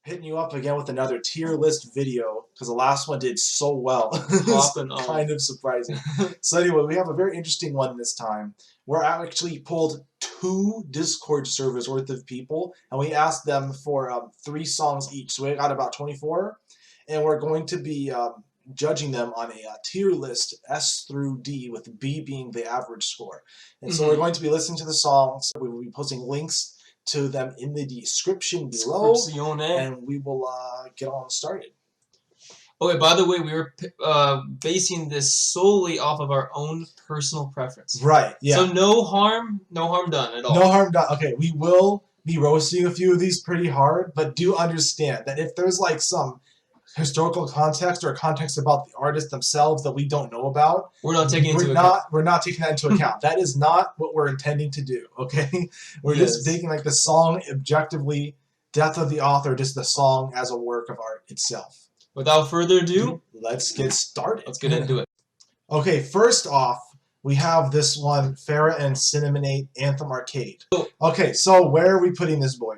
hitting you up again with another tier list video because the last one did so well. It's kind of surprising. So anyway, we have a very interesting one this time. We're actually pulled 2 Discord servers worth of people, and we asked them for 3 songs each. So we got about 24, and we're going to be judging them on a tier list S through D, with B being the average score. And so we're going to be listening to the songs. We will be posting links to them in the description below, and we will get on started. Okay, by the way, we were basing this solely off of our own personal preference. Right, yeah. So no harm done at all. No harm done. Okay, we will be roasting a few of these pretty hard, but do understand that if there's like some historical context or context about the artist themselves that we don't know about, we're not taking into account. We're not taking that into account. That is not what we're intending to do, okay? We're just taking like the song objectively, death of the author, just the song as a work of art itself. Without further ado, let's get started. Let's get into it. Okay, first off, we have this one, Farrah and Cinnamonate, Anthem Arcade. Okay, so where are we putting this boy?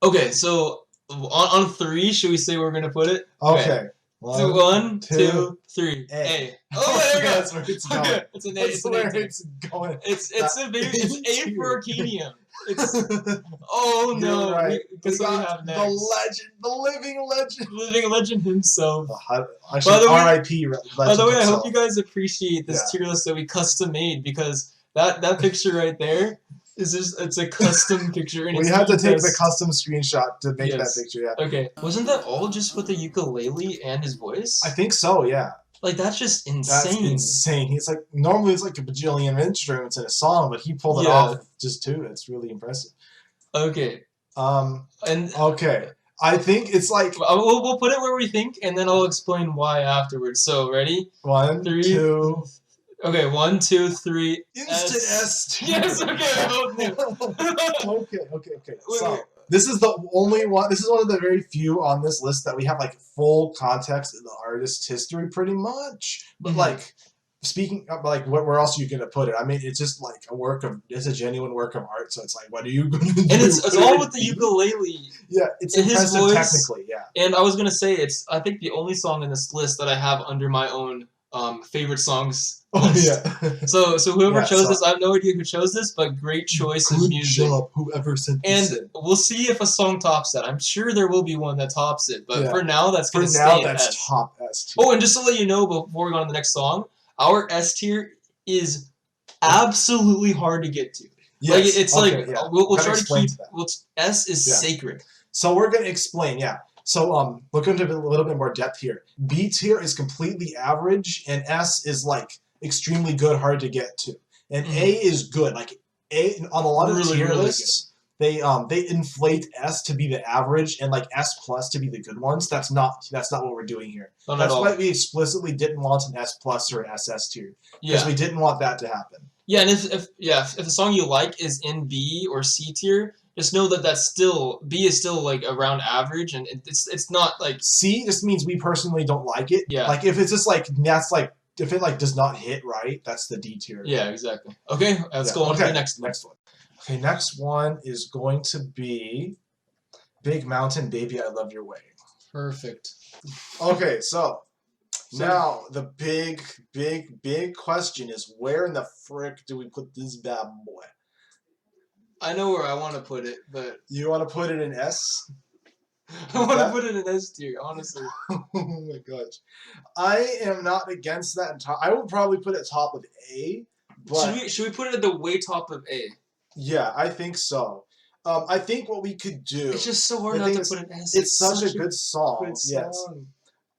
Okay, so on 3, should we say where we're gonna put it? Okay. 1, 2, 3. A. Oh, there we go. That's where it's going. Okay. It's an A. That's where it's going. It's A for Arcadium. Oh no! Right. We have next. The legend, the living legend himself. By the R.I.P. By the way, I hope himself. you guys appreciate this tier list that we custom made, because that picture right there is it's a custom picture. And we had to take the custom screenshot to make that picture. Yeah. Okay. Wasn't that all just with the ukulele and his voice? I think so. Yeah. Like, that's just insane. That's insane. He's like, normally it's like a bajillion instruments in a song, but he pulled it off with just 2. It's really impressive. Okay. Okay. I think it's like we'll put it where we think, and then I'll explain why afterwards. So ready? 1, 3, 2. Okay, 1, 2, 3. Instant S tier. Yes. Okay. I both knew. Okay. So this is the only one. This is one of the very few on this list that we have like full context in the artist's history, pretty much. But like, speaking of, like, where else are you gonna put it? I mean, it's just like it's a genuine work of art. So it's like, what are you gonna do? And it's all with the ukulele. Yeah, it's impressive voice, technically. Yeah. And I was gonna say, I think the only song in this list that I have under my own favorite songs. Oh yeah. So whoever chose this, I have no idea who chose this, but great choice of music. Good job, whoever sent this in. We'll see if a song tops that. I'm sure there will be one that tops it, but for now, that's gonna stay in S. Top S tier. Oh, and just to let you know, before we go on to the next song, our S tier is absolutely hard to get to. Yes. Like we'll try to keep. S is sacred. So we're gonna explain. Yeah. So look into a little bit more depth here. B tier is completely average, and S is like extremely good, hard to get to. And A is good. Like A on a lot of tier lists, they inflate S to be the average and like S plus to be the good ones. That's not what we're doing here. That's why we explicitly didn't want an S plus or an SS tier, because we didn't want that to happen. Yeah, and if the song you like is in B or C tier, just know that B is still like around average, and it's not like C just means we personally don't like it. Yeah. Like if it's just like if it like does not hit right, that's the D tier. Yeah, exactly. Okay, let's go on to the next one. Okay, next one is going to be Big Mountain, Baby, I Love Your Way. Perfect. Okay, so now the big question is, where in the frick do we put this bad boy? I know where I want to put it, but you want to put it in S? I want to put it in S tier, honestly. Oh my gosh, I am not against that. I would probably put it top of A. But should we put it at the way top of A? Yeah, I think so. I think what we could do. It's just so hard not to put an S. It's such a good song. Yes.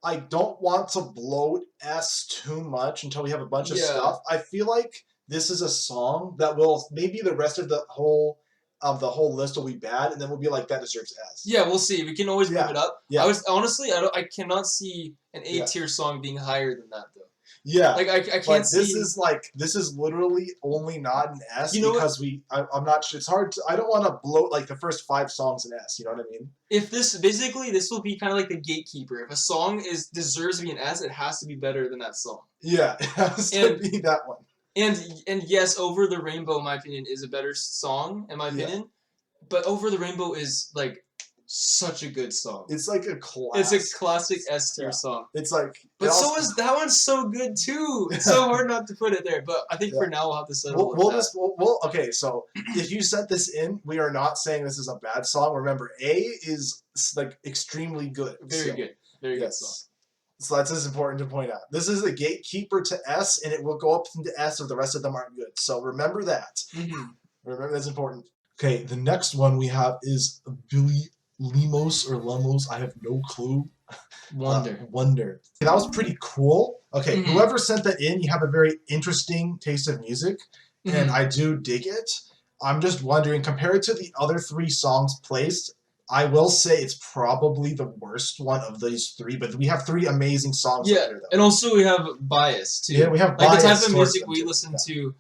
I don't want to bloat S too much until we have a bunch of stuff. I feel like this is a song that will maybe the rest of the whole list will be bad, and then we'll be like, that deserves S. Yeah, we'll see. We can always move it up. Yeah. I cannot see an A tier song being higher than that though. Yeah. Like I can't see. This is literally only not an S because I'm not sure. It's hard to, I don't want to bloat like the first 5 songs in S, you know what I mean? If this will be kind of like the gatekeeper. If a song deserves to be an S, it has to be better than that song. Yeah, it has to be that one. And yes, Over the Rainbow, in my opinion, is a better song, in my opinion. But Over the Rainbow is like Such a good song. It's like a classic. It's a classic S tier song. It's like, but so is that one's so good too. It's so hard not to put it there. But I think for now we'll have to settle. Okay, so if you sent this in, we are not saying this is a bad song. Remember, A is like extremely good. Very good. Very good song. So that's just important to point out. This is a gatekeeper to S, and it will go up into S if the rest of them aren't good. So remember that. Remember that's important. Okay, the next one we have is Billy Lemos or Lemos. I have no clue. Wonder. Wonder. That was pretty cool. Okay, whoever sent that in, you have a very interesting taste of music, and I do dig it. I'm just wondering, compared to the other 3 songs placed, I will say it's probably the worst one of these 3, but we have 3 amazing songs. Yeah, here, and also we have bias too. Yeah, we have like bias the type of music we too. listen to.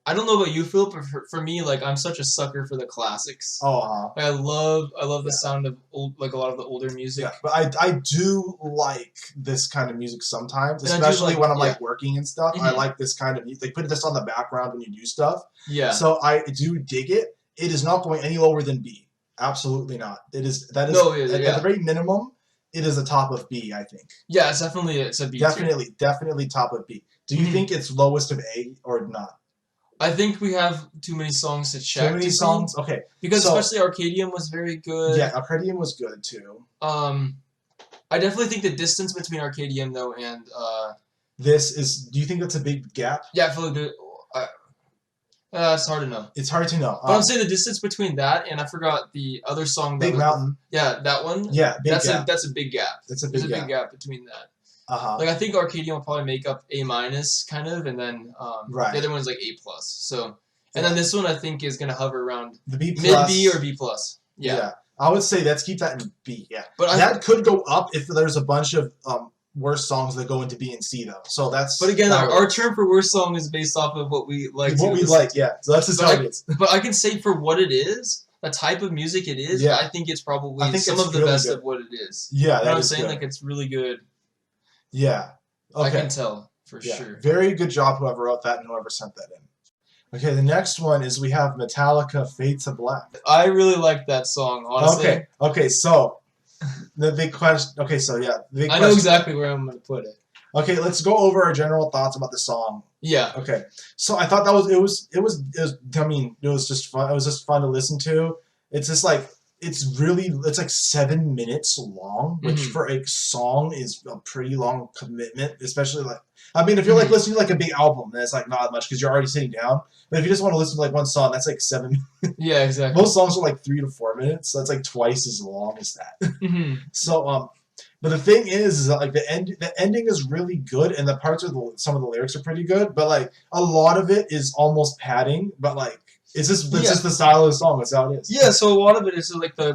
I don't know about you, Phil, but for me, like I'm such a sucker for the classics. Oh, like, I love the sound of old, like a lot of the older music. Yeah, but I do like this kind of music sometimes, especially when I'm like working and stuff. I like this kind of music. They put this on the background when you do stuff. Yeah. So I do dig it. It is not going any lower than B. Absolutely not. That is at the very minimum, it is the top of B, I think. Yeah, it's a B. Definitely top of B. Do you think it's lowest of A or not? I think we have too many songs to check. Too many songs? Okay. Because especially Arcadium was very good. Yeah, Arcadium was good too. I definitely think the distance between Arcadium though and this is. Do you think that's a big gap? Yeah, I feel like it's hard to know. It's hard to know. But I'm saying the distance between that and I forgot the other song. Big Mountain. Yeah, that one. Yeah, that's a big gap. That's a big big gap between that. Like I think Arcadium will probably make up A- kind of, and then the other one's like A+. So and then this one I think is gonna hover around the B+, mid B or B+. Yeah. I would say let's keep that in B. Yeah, but that could go up if there's a bunch of worst songs that go into B and C though. So that's. But again, our term for worst song is based off of what we like. What we like, yeah. So that's just how it is. But I can say for what it is, the type of music it is, I think it's probably some of the really best of what it is. Yeah, you know what I'm saying? Good. Like it's really good. Yeah. Okay. I can tell for sure. Very good job, whoever wrote that and whoever sent that in. Okay, the next one is we have Metallica, Fade to Black. I really like that song, honestly. Okay, so the big question. Okay, so yeah, the big question. I know exactly where I'm going to put it. Okay, let's go over our general thoughts about the song. Yeah. Okay, so I thought that was. I mean, it was just fun. It was just fun to listen to. It's just like it's like 7 minutes long, which for a song is a pretty long commitment, especially like. I mean, if you're like listening to like a big album, then it's like not much because you're already sitting down. But if you just want to listen to like one song, that's like 7 minutes. Yeah, exactly. Most songs are like 3 to 4 minutes, so that's like twice as long as that. So, but the thing is that like the ending is really good, and the parts of some of the lyrics are pretty good. But like a lot of it is almost padding. But like it's just the style of the song. That's how it is. Yeah. So a lot of it is like the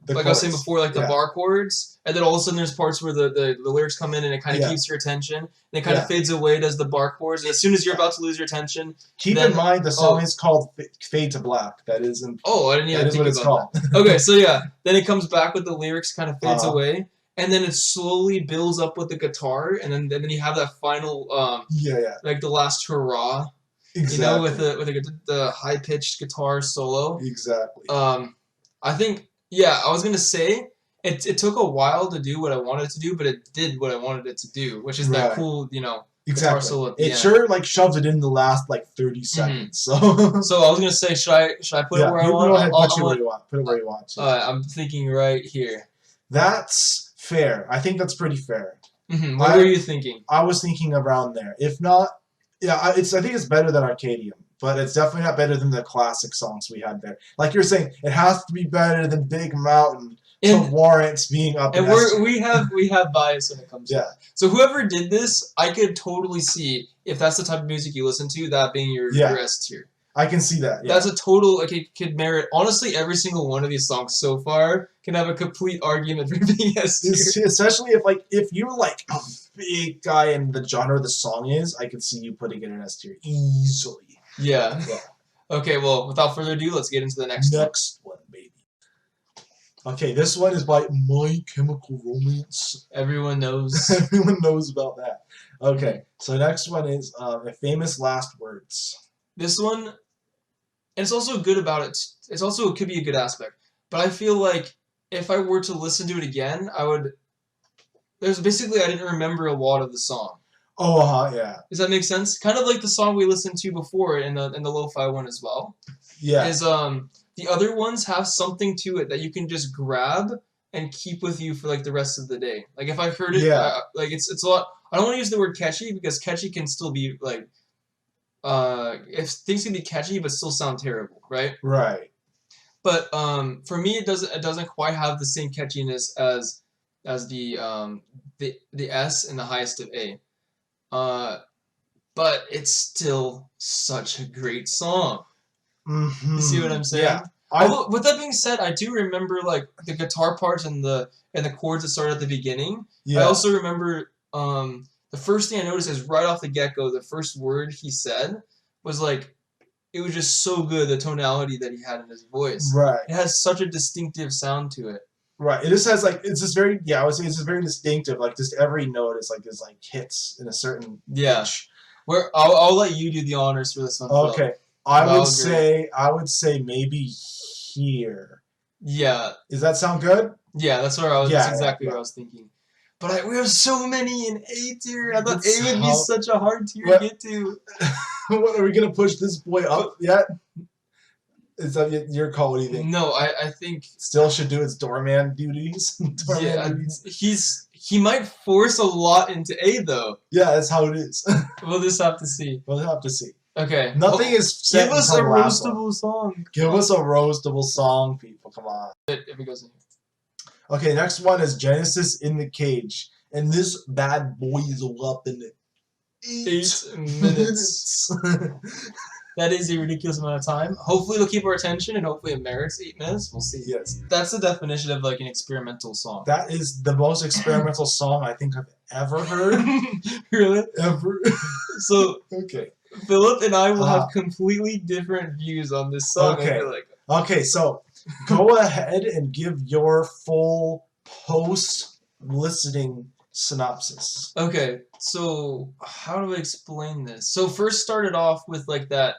like I was saying before, like the bar chords, and then all of a sudden there's parts where the lyrics come in and it kind of keeps your attention, and it kind of fades away, does the bar chords, and as soon as you're about to lose your attention, keep in mind the song is called Fade to Black. That is. I didn't even think about that. Okay, so yeah, then it comes back with the lyrics, kind of fades away. And then it slowly builds up with the guitar, and then you have that final, like the last hurrah, exactly. You know, with the high pitched guitar solo. Exactly. I think I was gonna say it took a while to do what I wanted to do, but it did what I wanted it to do, which is that cool, guitar solo. At the end. Sure like shoves it in the last like 30 seconds. So I was gonna say, should I put it where I want? Go ahead, put it where you want. Put it where you want. I'm thinking right here. That's fair. I think that's pretty fair. What were you thinking? I was thinking around there. If not, I think it's better than Arcadium, but it's definitely not better than the classic songs we had there. Like you're saying, it has to be better than Big Mountain to warrant being up. And we have bias when it comes to that. So whoever did this, I could totally see if that's the type of music you listen to, that being your S tier. I can see that. Yeah. That's a total, like, it could merit, honestly, every single one of these songs so far can have a complete argument for being S tier. Especially if you're like a big guy in the genre the song is, I could see you putting it in S tier easily. Yeah. Okay, well, without further ado, let's get into the next one, baby. Okay, this one is by My Chemical Romance. Everyone knows. Everyone knows about that. Okay, so next one is Famous Last Words. This one, and it's also good about it. It could be a good aspect, but I feel like if I were to listen to it again, I would. There's basically I didn't remember a lot of the song. Oh, yeah. Does that make sense? Kind of like the song we listened to before in the lo-fi one as well. Yeah. Is the other ones have something to it that you can just grab and keep with you for like the rest of the day. Like if I've heard it, like it's a lot. I don't want to use the word catchy because catchy can still be like, if things can be catchy but still sound terrible, right? Right. But for me, it doesn't quite have the same catchiness as the S and the highest of A. But it's still such a great song. Mm-hmm. You see what I'm saying? Yeah. Although, with that being said, I do remember like the guitar parts and the chords that started at the beginning. Yeah. I also remember the first thing I noticed is right off the get-go, the first word he said was like, it was just so good, the tonality that he had in his voice. Right. It has such a distinctive sound to it. Right. It just has like it's just very I would say it's just very distinctive. Like just every note is like hits in a certain pitch. Where I'll let you do the honors for this one. Okay. Phil. I would say maybe here. Yeah. Does that sound good? Yeah, that's where I was. That's exactly what I was thinking. But we have so many in A tier. I thought A would be such a hard tier to get to. What, are we gonna push this boy up yet? Is that your call? What do you think? No, I think still should do its doorman duties. He might force a lot into A though. Yeah, that's how it is. We'll just have to see. We'll have to see. Okay. Nothing is set. Give us a roastable song. Give us a roastable song, people. Come on. If it goes in here. Okay, next one is Genesis in the Cage, and this bad boy is up in 8 minutes. That is a ridiculous amount of time. Hopefully it'll keep our attention, and hopefully it merits 8 minutes. We'll see. Yes. That's the definition of like an experimental song. That is the most experimental song I think I've ever heard. Really? Ever. So okay. Philip and I will have completely different views on this song. Okay. I feel like. Okay, so go ahead and give your full post-listening synopsis. Okay, so how do I explain this? So first started off with like the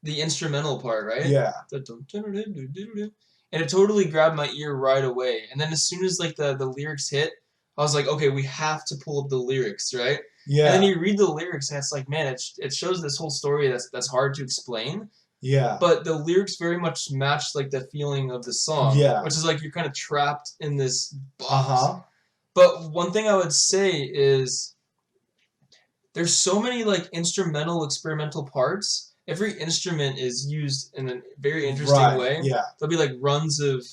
instrumental part, right? Yeah. And it totally grabbed my ear right away. And then as soon as like the lyrics hit, I was like, okay, we have to pull up the lyrics, right? Yeah. And then you read the lyrics and it's like, man, it shows this whole story that's hard to explain. Yeah. But the lyrics very much match like the feeling of the song. Yeah. Which is like you're kind of trapped in this box. Uh-huh. But one thing I would say is there's so many like instrumental experimental parts. Every instrument is used in a very interesting way. Yeah. There'll be like runs of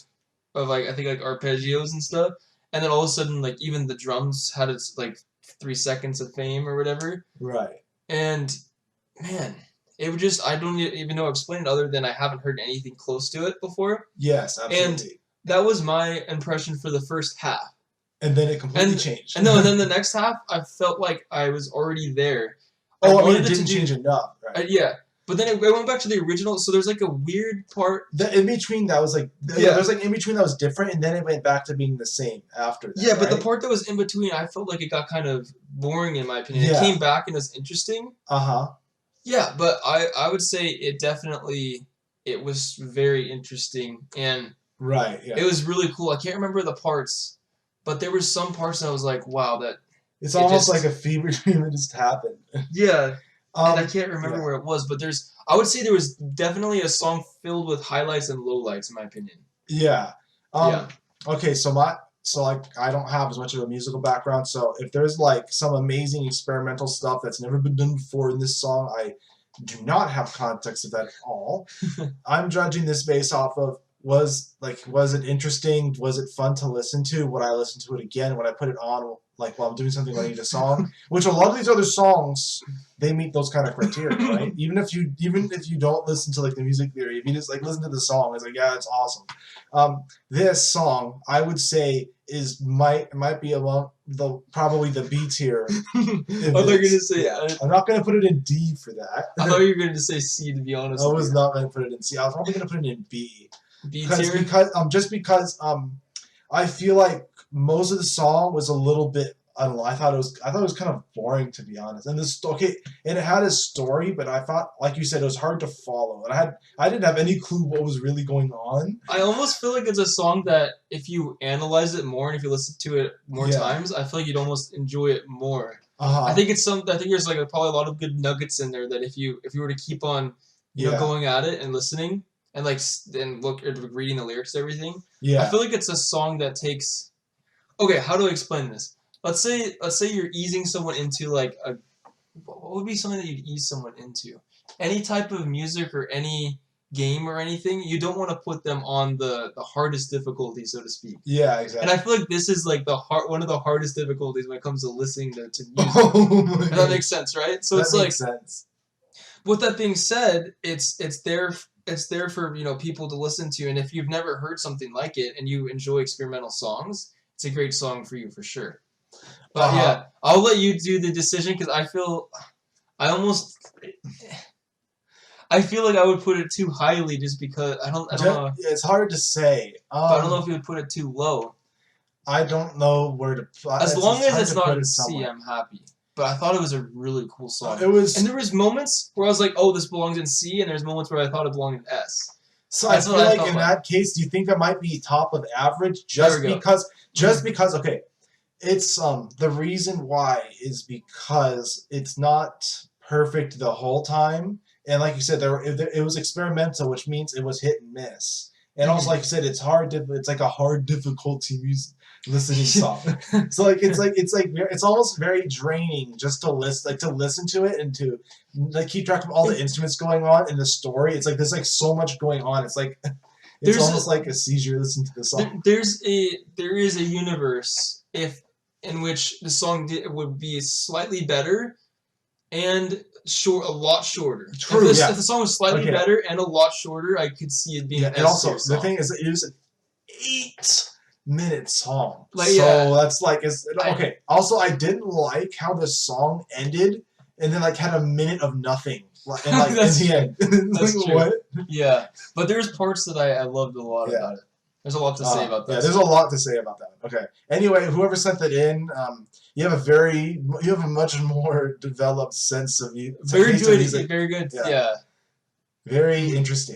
like I think like arpeggios and stuff. And then all of a sudden like even the drums had its like 3 seconds of fame or whatever. Right. And man, it would just I don't even know how to explain it other than I haven't heard anything close to it before. Yes, absolutely. And that was my impression for the first half. And then it completely changed. And then the next half, I felt like I was already there. Oh, I mean, it didn't change enough, right? Yeah. But then it went back to the original, so there's like a weird part. The in between that was like, there's like in between that was different, and then it went back to being the same after that. Yeah, but the part that was in between, I felt like it got kind of boring in my opinion. Yeah. It came back and it was interesting. Uh-huh. Yeah, but I would say it was very interesting, and right, yeah. It was really cool. I can't remember the parts, but there were some parts that I was like, wow, that... It's almost like a fever dream that just happened. Yeah. And I can't remember where it was, but I would say there was definitely a song filled with highlights and lowlights, in my opinion. Yeah. Okay, so I don't have as much of a musical background, so if there's like some amazing experimental stuff that's never been done before in this song, I do not have context of that at all. I'm judging this based off of was it interesting? Was it fun to listen to? Would I listen to it again? Would I put it on like while I'm doing something when I need a song? Which a lot of these other songs, they meet those kind of criteria, right? Even if you don't listen to like the music theory, if you just like listen to the song, it's like, yeah, it's awesome. This song, I would say, might be among probably the B tier. I thought you were gonna say I'm not gonna put it in D for that. I thought you were gonna say C, to be honest. I was not gonna put it in C. I was probably gonna put it in B. B tier? Because I feel like most of the song was a little bit I don't know. I thought it was kind of boring, to be honest. And and it had a story, but I thought, like you said, it was hard to follow. And I didn't have any clue what was really going on. I almost feel like it's a song that if you analyze it more and if you listen to it more times, I feel like you'd almost enjoy it more. I think there's like probably a lot of good nuggets in there that if you were to keep on, you know, going at it and listening and like reading the lyrics and everything. I feel like it's a song that takes. Okay, how do I explain this? Let's say you're easing someone into like what would be something that you'd ease someone into? Any type of music or any game or anything, you don't want to put them on the hardest difficulty, so to speak. Yeah, exactly. And I feel like this is like one of the hardest difficulties when it comes to listening to music. If that makes sense, right? So that makes sense. With that being said, it's there for, you know, people to listen to, and if you've never heard something like it and you enjoy experimental songs, it's a great song for you for sure. But yeah, I'll let you do the decision because I feel like I would put it too highly just because I don't know. It's hard to say. I don't know if you would put it too low. I don't know where to. As long as it's not in C, I'm happy. But I thought it was a really cool song. And there was moments where I was like, oh, this belongs in C, and there's moments where I thought it belonged in S. So I feel like in that case, do you think it might be top of average just because okay, it's the reason why is because it's not perfect the whole time, and like you said, it was experimental, which means it was hit and miss, and also like you said, it's like a hard difficulty listening song. So it's almost very draining just to listen to it and to like keep track of all the instruments going on in the story. It's like there's like so much going on. It's like it's almost like a seizure listening to the song. There is a universe in which the song would be slightly better and a lot shorter. True. If the song was slightly better and a lot shorter, I could see it being. And also the thing is, it is an 8-minute song. That's like okay. Also, I didn't like how the song ended and then like had a minute of nothing. And like in the end. That's like, true. What? Yeah, but there's parts that I loved a lot about it. There's a lot to say about that. Yeah, there's a lot to say about that. Okay. Anyway, whoever sent that in, you have a much more developed sense of you. Very good. Very good. Yeah. Very interesting.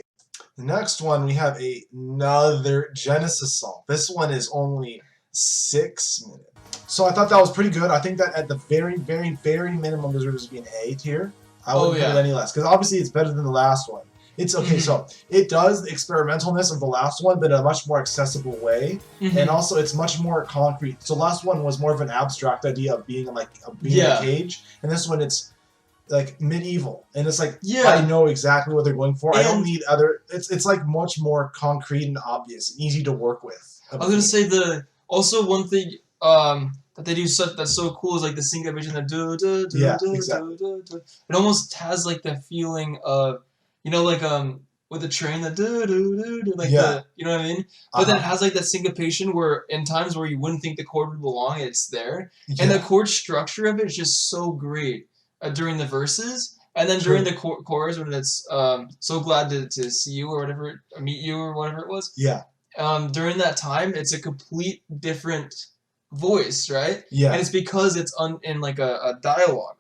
The next one, we have another Genesis song. This one is only 6 minutes. So I thought that was pretty good. I think that at the very, very, very minimum deserves to be an A tier. I wouldn't put it any less. Because obviously it's better than the last one. It's okay, so it does the experimentalness of the last one, but in a much more accessible way. And also it's much more concrete. So last one was more of an abstract idea of being in a cage. And this one it's like medieval. And it's like I know exactly what they're going for. I don't need it's like much more concrete and obvious and easy to work with. I was gonna say also one thing that they do that's so cool is like the syncopation, the it almost has like the feeling of, you know, like with the train, the you know what I mean? But then it has like that syncopation where in times where you wouldn't think the chord would belong, it's there. And the chord structure of it is just so great during the verses, and then during the chorus when it's so glad to see you or whatever, meet you or whatever it was. Yeah. During that time, it's a complete different voice, right? Yeah. And it's because it's in like a dialogue.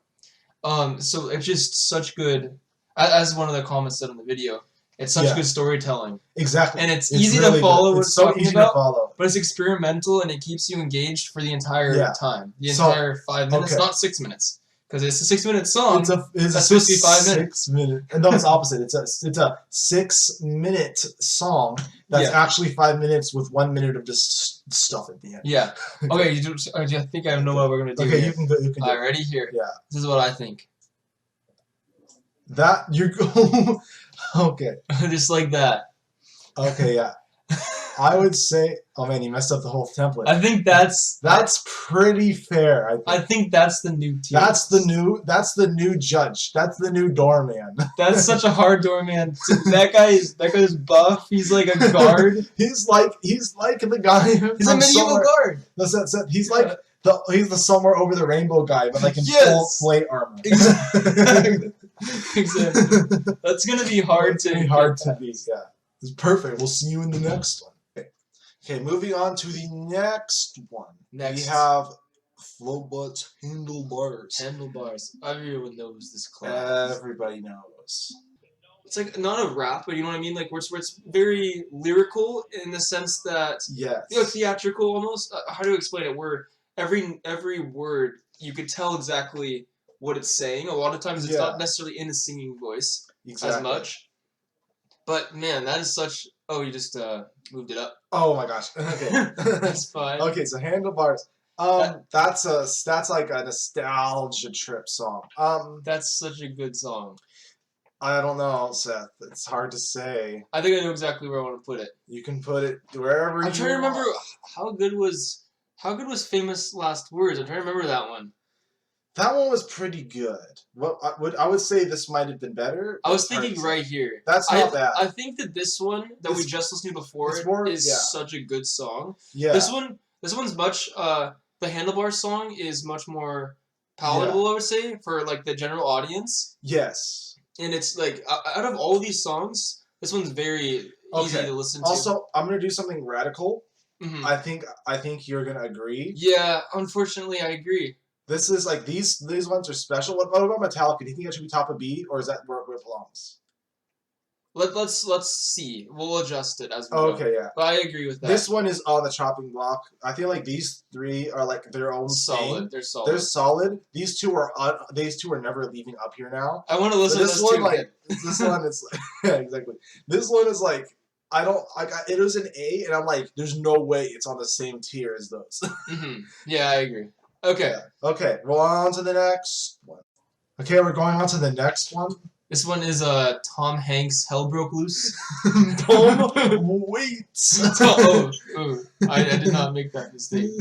So it's just such good. As one of the comments said in the video, it's such good storytelling. Exactly. And it's easy to follow what it's talking about, but it's experimental and it keeps you engaged for the entire time. The entire 5 minutes, not 6 minutes. Because it's a 6-minute song. It's supposed to be 5 minutes. 6 minutes. And no, it's opposite. It's a 6-minute song that's actually 5 minutes with 1 minute of just stuff at the end. Yeah. Okay, I think I know what we're going to do. Okay, you can go. All right, ready? Here. Yeah. This is what I think. That you're okay. Just like that. Okay, yeah. I would say, oh man, you messed up the whole template. I think that's pretty fair. I think that's the new tier. That's the new judge. That's the new doorman. That's such a hard doorman. That guy's buff. He's like a guard. he's like the guy. He's a medieval guard. He's like he's the somewhere over the rainbow guy, but like in full plate armor. Exactly. That's gonna be hard to beat. Yeah, it's perfect. We'll see you in the next one. Okay, moving on to the next one. We have Flowbut's Handlebars. Handlebars. Everyone knows this class. Everybody knows. It's like not a rap, but you know what I mean? Like where it's very lyrical in the sense that theatrical almost. How do you explain it? Where every word you could tell exactly what it's saying. A lot of times it's not necessarily in a singing voice as much. But man, that is such. Oh, you just moved it up. Oh my gosh. Okay, that's fine. Okay, so Handlebars. That's like a nostalgia trip song. That's such a good song. I don't know, Seth. It's hard to say. I think I know exactly where I want to put it. You can put it wherever you want. I'm trying to remember how good was Famous Last Words. I'm trying to remember that one. That one was pretty good. I would say this might have been better. I was thinking right here. That's not bad. I think that this one that we just listened to before is such a good song. Yeah. This one's much. The Handlebars song is much more palatable, I would say, for like the general audience. Yes. And it's like out of all these songs, this one's very easy to listen to. Also, I'm gonna do something radical. Mm-hmm. I think you're gonna agree. Yeah, unfortunately, I agree. This is like these ones are special. What about Metallica? Do you think it should be top of B, or is that where it belongs? Let's see. We'll adjust it as we go. Okay, yeah. But I agree with that. This one is on the chopping block. I feel like these three are like their own solid. thing. They're solid. They're solid. These two are never leaving up here now. I want to listen to this one. Too, like this one is like, yeah, exactly. This one is like I don't like. It was an A, and I'm like, there's no way it's on the same tier as those. Mm-hmm. Yeah, I agree. Okay. Yeah. Okay. Roll on to the next one. Okay, we're going on to the next one. This one is Tom Hanks' Hell Broke Loose. Tom Waits. I did not make that mistake.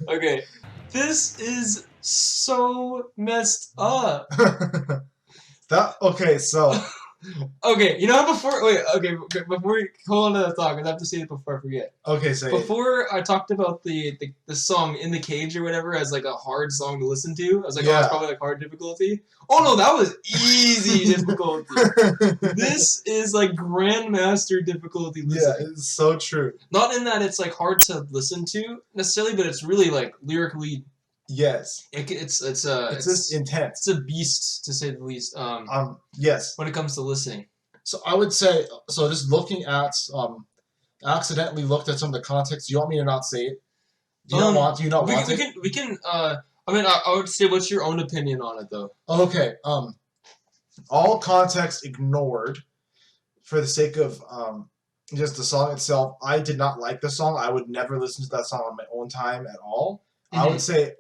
Okay. This is so messed up. Okay, you know how before we hold on to that thought, because I have to say it before I forget. Okay, say before I talked about the song In the Cage or whatever as like a hard song to listen to. I was like, oh, it's probably like hard difficulty. Oh no, that was easy difficulty. This is like grandmaster difficulty listening. Yeah, it's so true. Not in that it's like hard to listen to necessarily, but it's really like lyrically. Yes. It's just intense. It's a beast to say the least. Yes. When it comes to listening. So I would say just looking at accidentally looked at some of the context. Do you want me to not say it? Do you not want it? We can I mean I would say what's your own opinion on it though? Okay. All context ignored for the sake of just the song itself. I did not like the song. I would never listen to that song on my own time at all. I would say,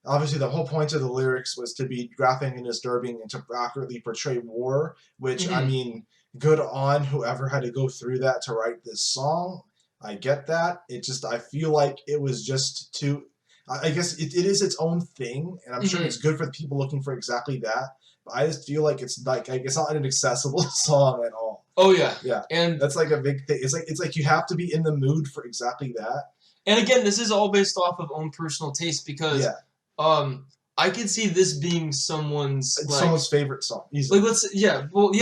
obviously, the whole point of the lyrics was to be graphic and disturbing and to accurately portray war, which, I mean, good on whoever had to go through that to write this song. I get that. I feel like it was just too, I guess it is its own thing, and I'm sure it's good for the people looking for exactly that, but I just feel like it's not an accessible song at all. Oh, yeah. Yeah. And that's like a big thing. It's like you have to be in the mood for exactly that. And again, this is all based off of own personal taste because I could see this being someone's favorite song. Easily. Like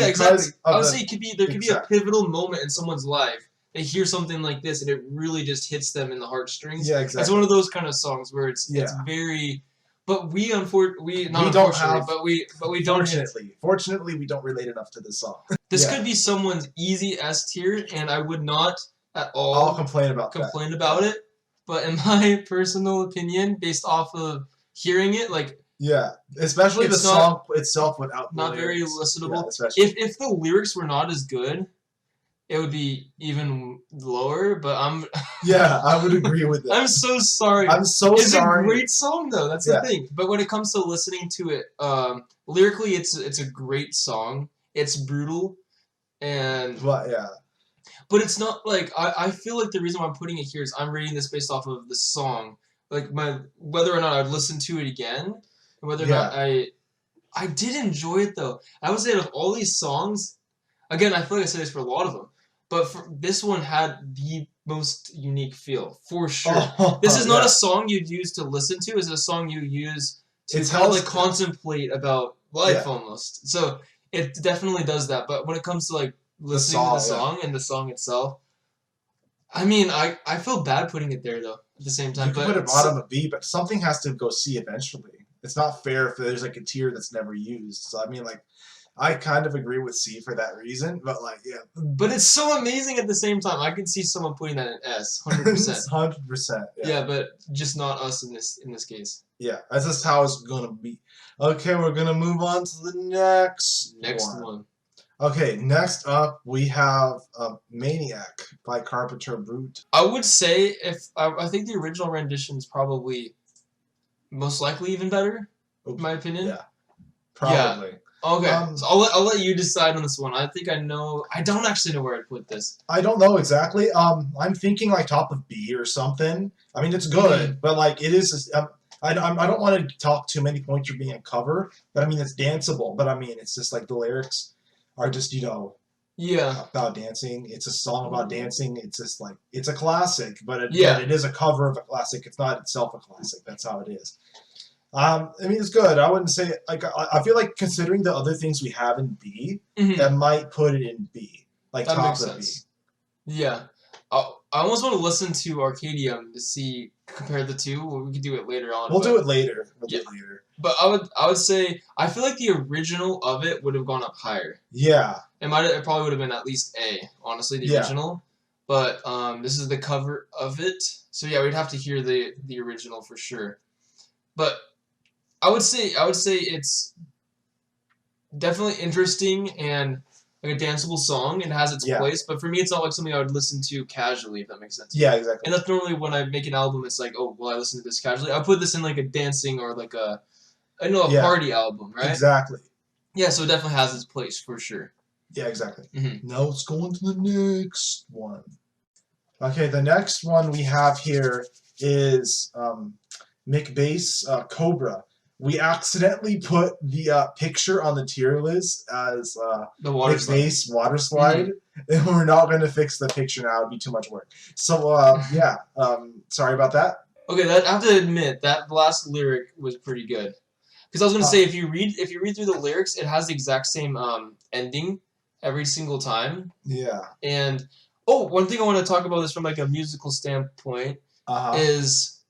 exactly. I would say there could be a pivotal moment in someone's life. They hear something like this and it really just hits them in the heartstrings. Yeah, exactly. It's one of those kind of songs where it's very. But fortunately, we don't relate enough to this song. This could be someone's easy S tier, and I would not at all complain about it. But in my personal opinion, based off of hearing it, like especially the song itself without not very listenable. If the lyrics were not as good, it would be even lower. But I would agree with that. I'm so sorry. It's sorry. It's a great song though. That's the thing. But when it comes to listening to it, lyrically, it's a great song. It's brutal, and But it's not like I feel like the reason why I'm putting it here is I'm rating this based off of the song, like whether or not I'd listen to it again, and whether or not I did enjoy it though. I would say out of all these songs, again I feel like I say this for a lot of them, but this one had the most unique feel for sure. This is not a song you'd use to listen to. It's a song you use to contemplate about life almost. So it definitely does that. But when it comes to like listening to the song and the song itself, I mean, I feel bad putting it there though. at the same time. You can put it bottom of B, but something has to go C eventually. It's not fair if there's like a tier that's never used. So I mean, like, I kind of agree with C for that reason, but like, yeah. But it's so amazing at the same time. I can see someone putting that in S, 100%. 100%. Yeah, but just not us in this case. Yeah, that's just how it's gonna be. Okay, we're gonna move on to the next one. Okay, next up we have Maniac by Carpenter Brute. I would say I think the original rendition is probably most likely even better, in my opinion. Yeah, probably. Yeah. Okay, so I'll let you decide on this one. I think I know. I don't actually know where I'd put this. I don't know exactly. I'm thinking like top of B or something. I mean, it's good, but like it is. I don't want to talk too many points for being a cover, but I mean it's danceable. But I mean it's just like the lyrics are just about dancing. It's a song about dancing. It's just like it's a classic, but it is a cover of a classic. It's not itself a classic. That's how it is. I mean, it's good. I wouldn't say like I feel like considering the other things we have in B, that might put it in B, like that top of B. Yeah, I almost want to listen to Arcadium to see compare the two. We could do it later on. We'll do it later. We'll do it later. But I would say I feel like the original of it would have gone up higher. Yeah, it probably would have been at least A. Honestly, the original. But this is the cover of it, so yeah, we'd have to hear the original for sure. But I would say it's definitely interesting and like a danceable song. It has its place, but for me, it's not like something I would listen to casually, if that makes sense. Yeah, exactly. And that's normally when I make an album, it's like, oh, well, I listen to this casually. I put this in like a dancing or like a party album, right? Exactly. Yeah, so it definitely has its place for sure. Yeah, exactly. Now let's go on to the next one. Okay, the next one we have here is McBass Cobra. We accidentally put the picture on the tier list as the McBass water slide, and we're not going to fix the picture now. It'd be too much work. So sorry about that. Okay, I have to admit that last lyric was pretty good. Because I was going to say, if you read through the lyrics, it has the exact same ending every single time. Yeah. And one thing I want to talk about this from like a musical standpoint is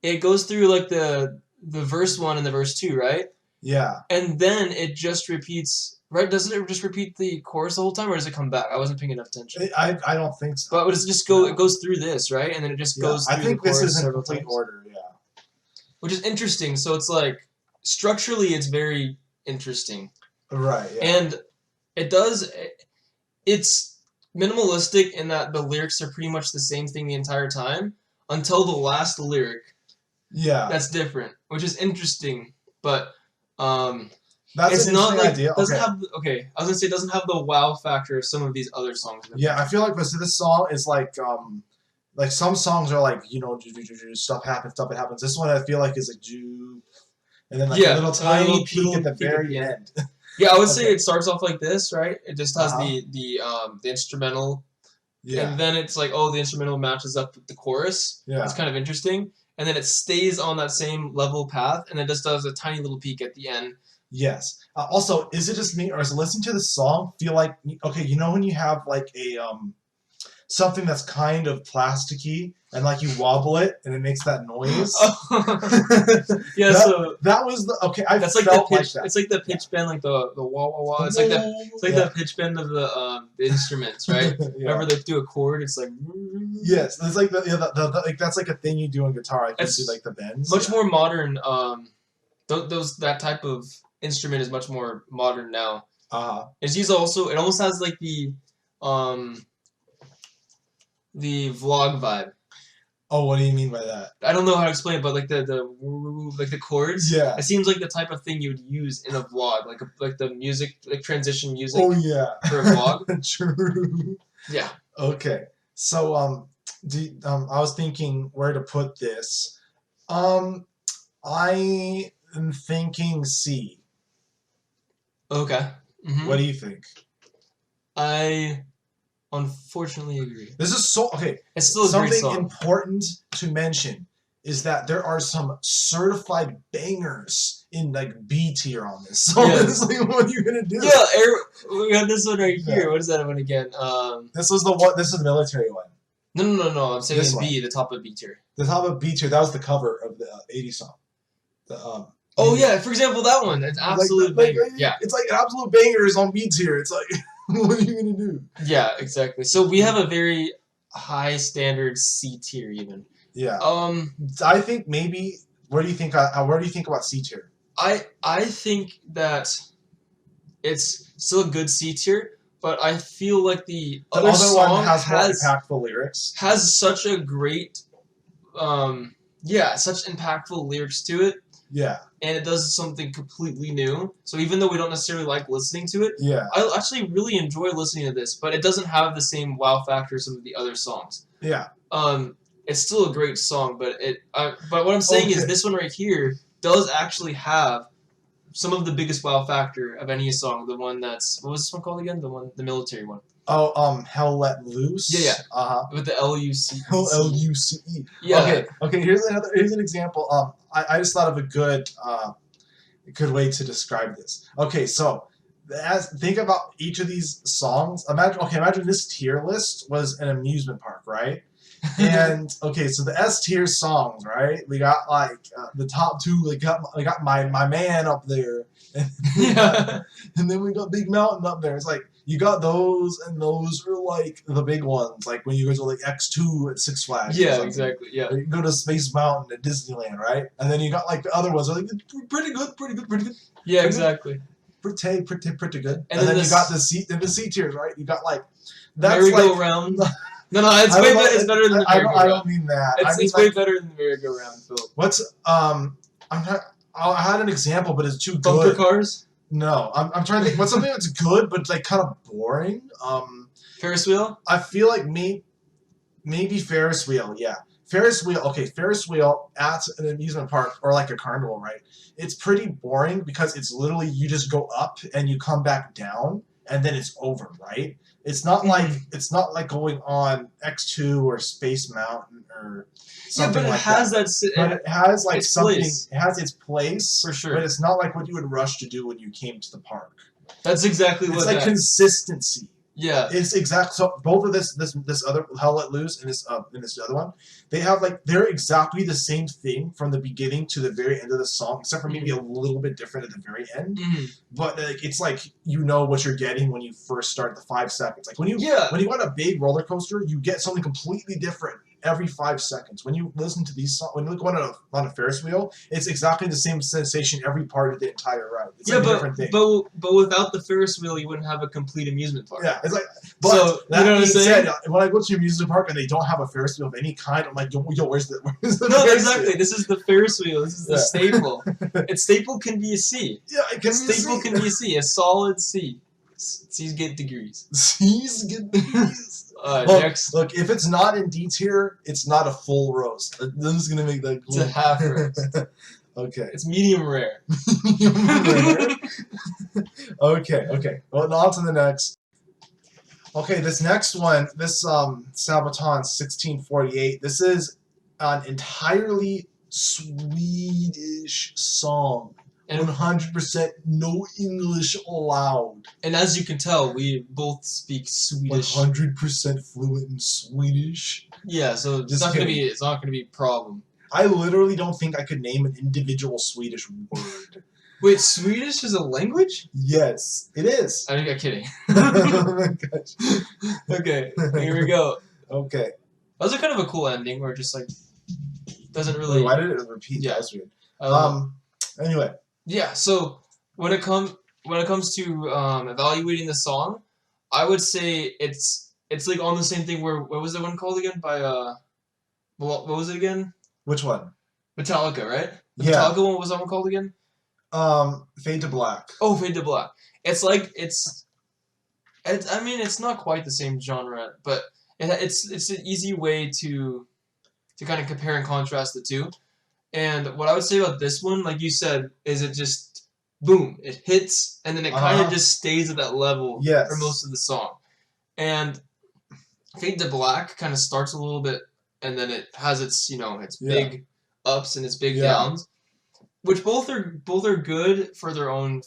it goes through like the verse 1 and the verse 2, right? Yeah. And then it just repeats, right? Doesn't it just repeat the chorus the whole time, or does it come back? I wasn't paying enough attention. I don't think so. But does it just go? It goes through this, right? And then it just goes through the chorus. I think this is in complete order. Yeah. Which is interesting. So it's like structurally, it's very interesting. Right. Yeah. And it's minimalistic in that the lyrics are pretty much the same thing the entire time until the last lyric. Yeah. That's different, which is interesting, but that's it's an not like idea. I was gonna say it doesn't have the wow factor of some of these other songs. Yeah, I feel like this song is like some songs are like, stuff happens. This one I feel like is a and then like a little tiny peak at the very end. Yeah, I would say it starts off like this, right? It just has the instrumental. Yeah. And then it's like, the instrumental matches up with the chorus. Yeah. It's kind of interesting. And then it stays on that same level path, and it just does a tiny little peak at the end. Yes. Also, is it just me, or is listening to the song feel like, okay, when you have like a something that's kind of plasticky, and like you wobble it, and it makes that noise? Yeah. That was the that's like the pitch. It's like the pitch bend, like the wah wah wah. It's like the pitch bend of the instruments, right? Whenever they do a chord, it's like. Yes, it's like like that's like a thing you do on guitar. I think you do like the bends. Much more modern. That type of instrument is much more modern now. It's used also. It almost has like the vlog vibe. Oh, what do you mean by that? I don't know how to explain it, but like the chords. Yeah. It seems like the type of thing you would use in a vlog, like the music, like transition music. Oh yeah. For a vlog. True. Yeah. Okay. So I was thinking where to put this. I am thinking C. Okay. What do you think? I unfortunately agree. This is okay. It's still something important to mention is that there are some certified bangers in like B tier on this. So honestly, what are you gonna do? Yeah, we got this one right here. What is that one again? This is the military one. No. I'm saying in B, the top of B tier. The top of B tier. That was the cover of the 80s song. Oh yeah, for example, that one. It's absolute banger. Yeah, it's like an absolute banger is on B tier. It's like, what are you gonna do? Yeah, exactly. So we have a very high standard C tier even. Yeah. I think maybe. Where do you think about C tier? I think that it's still a good C tier, but I feel like the other song one has more impactful lyrics. Has such a great, such impactful lyrics to it. Yeah. And it does something completely new. So even though we don't necessarily like listening to it, yeah, I actually really enjoy listening to this, but it doesn't have the same wow factor as some of the other songs. Yeah. It's still a great song, but but what I'm saying is this one right here does actually have some of the biggest wow factor of any song. The one that's, what was this one called again? The military one. Oh, Hell Let Loose. Yeah. With the L-U-C-E. L-U-C-E. Yeah. Okay. Here's an example. I just thought of a good way to describe this. Okay, so think about each of these songs. Imagine this tier list was an amusement park, right? And okay, so the S tier songs, right? We got like the top two. We got my man up there, and then we got Big Mountain up there. It's like you got those, and those are like the big ones. Like when you go to like X2 at Six Flags. Yeah, exactly. Yeah. Or you go to Space Mountain at Disneyland, right? And then you got like the other ones are like pretty good. Yeah, exactly. Pretty good. And then you got the C tiers, right? You got like that's merry-go-round. No, it's way better. It's better than the merry-go-round. I don't mean that. It's way better than the merry-go-round, Phil. What's I had an example, but it's too good. Bumper cars? No, I'm trying to think. What's something that's good but like kind of boring? Ferris wheel? I feel like maybe Ferris wheel. Yeah, Ferris wheel. Okay, Ferris wheel at an amusement park or like a carnival, right? It's pretty boring because it's literally you just go up and you come back down and then it's over, right? It's not like going on X2 or Space Mountain or something like that. But it has like something. Place. It has its place for sure. But it's not like what you would rush to do when you came to the park. That's exactly what. It's like consistency. Yeah. It's exact. So both of this other Hell Let Loose and this other one, they're exactly the same thing from the beginning to the very end of the song, except for maybe a little bit different at the very end. Mm-hmm. But it's like you know what you're getting when you first start the 5 seconds. Like when you go on a big roller coaster, you get something completely different every 5 seconds. When you listen to these songs, when you go on a Ferris wheel, it's exactly the same sensation every part of the entire ride. It's like a different thing. But without the Ferris wheel, you wouldn't have a complete amusement park. Yeah, it's like. But so that you know what I'm saying? Said, when I go to an amusement park and they don't have a Ferris wheel of any kind, I'm like, yo, where's the No, exactly. Wheel? This is the Ferris wheel. This is the staple. Staple can be a C. Yeah, it can be a C. Staple can be a C. A solid C. C's get degrees. C's get degrees. Next. Look, if it's not in D tier, it's not a full roast. I'm just gonna make that clear. It's a half roast. Okay. It's medium rare. Okay. Well, on to the next. Okay, this next one, this Sabaton 1648. This is an entirely Swedish song. And 100% no English allowed. And as you can tell, we both speak Swedish. 100% fluent in Swedish. Yeah, so it's not gonna be a problem. I literally don't think I could name an individual Swedish word. Wait, Swedish is a language? Yes, it is. I'm kidding. Oh my gosh. Okay, here we go. Okay. That was kind of a cool ending where it just like doesn't really. Wait, why did it repeat? Yeah, that's weird. Anyway. Yeah, so when it comes to evaluating the song, I would say it's like on the same thing where what was the one called again by what was it again? Which one? Metallica, right? The yeah. Metallica one, what was that one called again? Fade to Black. Oh, Fade to Black. It's like I mean it's not quite the same genre, but it's an easy way to kind of compare and contrast the two. And what I would say about this one, like you said, is it just, boom, it hits, and then it kind of just stays at that level for most of the song. And Fade to Black kind of starts a little bit, and then it has its, its big ups and its big downs, which both are good for their own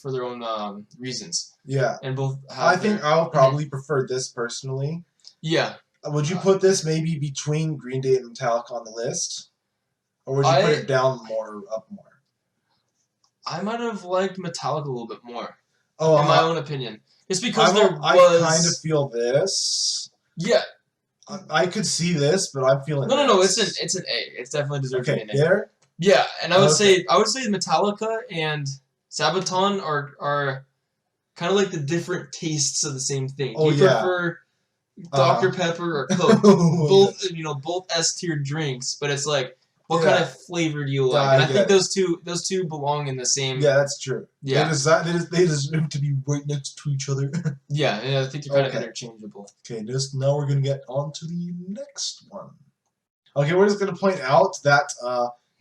reasons. Yeah. And both have I think I'll probably prefer this personally. Yeah. Would you put this maybe between Green Day and Metallica on the list? Or would you put it down more, up more? I might have liked Metallica a little bit more. Oh, in my own opinion. Just because I kind of feel this. Yeah. I could see this, but I'm feeling No, it's an A. It's definitely deserves to be an A. There? Yeah, and I would say Metallica and Sabaton are kind of like the different tastes of the same thing. Do you prefer Dr. Pepper or Coke? both S-tier drinks, but it's like what kind of flavor do you like? And I think those two belong in the same. Yeah, that's true. Yeah, they deserve to be right next to each other. yeah, I think they're kind of interchangeable. Okay, now we're gonna get on to the next one. Okay, we're just gonna point out that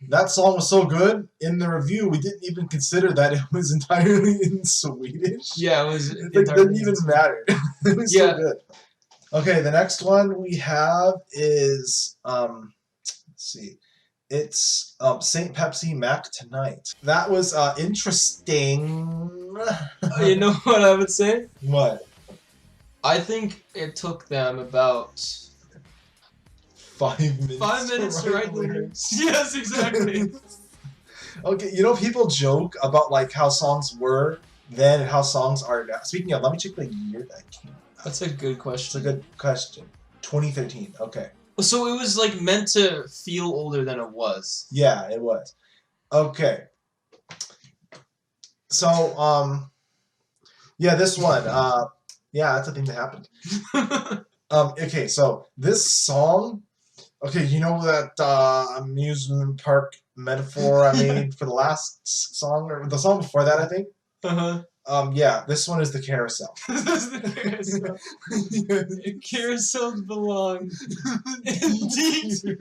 that song was so good. In the review, we didn't even consider that it was entirely in Swedish. Yeah, it was. It didn't even matter. It was so good. Okay, the next one we have is let's see. It's St. Pepsi Mac Tonight. That was interesting. You know what I would say? What? I think it took them about 5 minutes. 5 minutes to write the lyrics. Yes, exactly. Okay, you know people joke about like how songs were then and how songs are now. Speaking of, let me check the year that came out. That's a good question. That's a good question. 2013. Okay. So it was like meant to feel older than it was. Yeah, it was. Okay. So yeah, this one. Yeah, that's a thing that happened. Okay, so this song. Okay, you know that amusement park metaphor I made for the last song or the song before that, I think. Yeah, this one is the carousel. This is the carousel. Carousels belong indeed.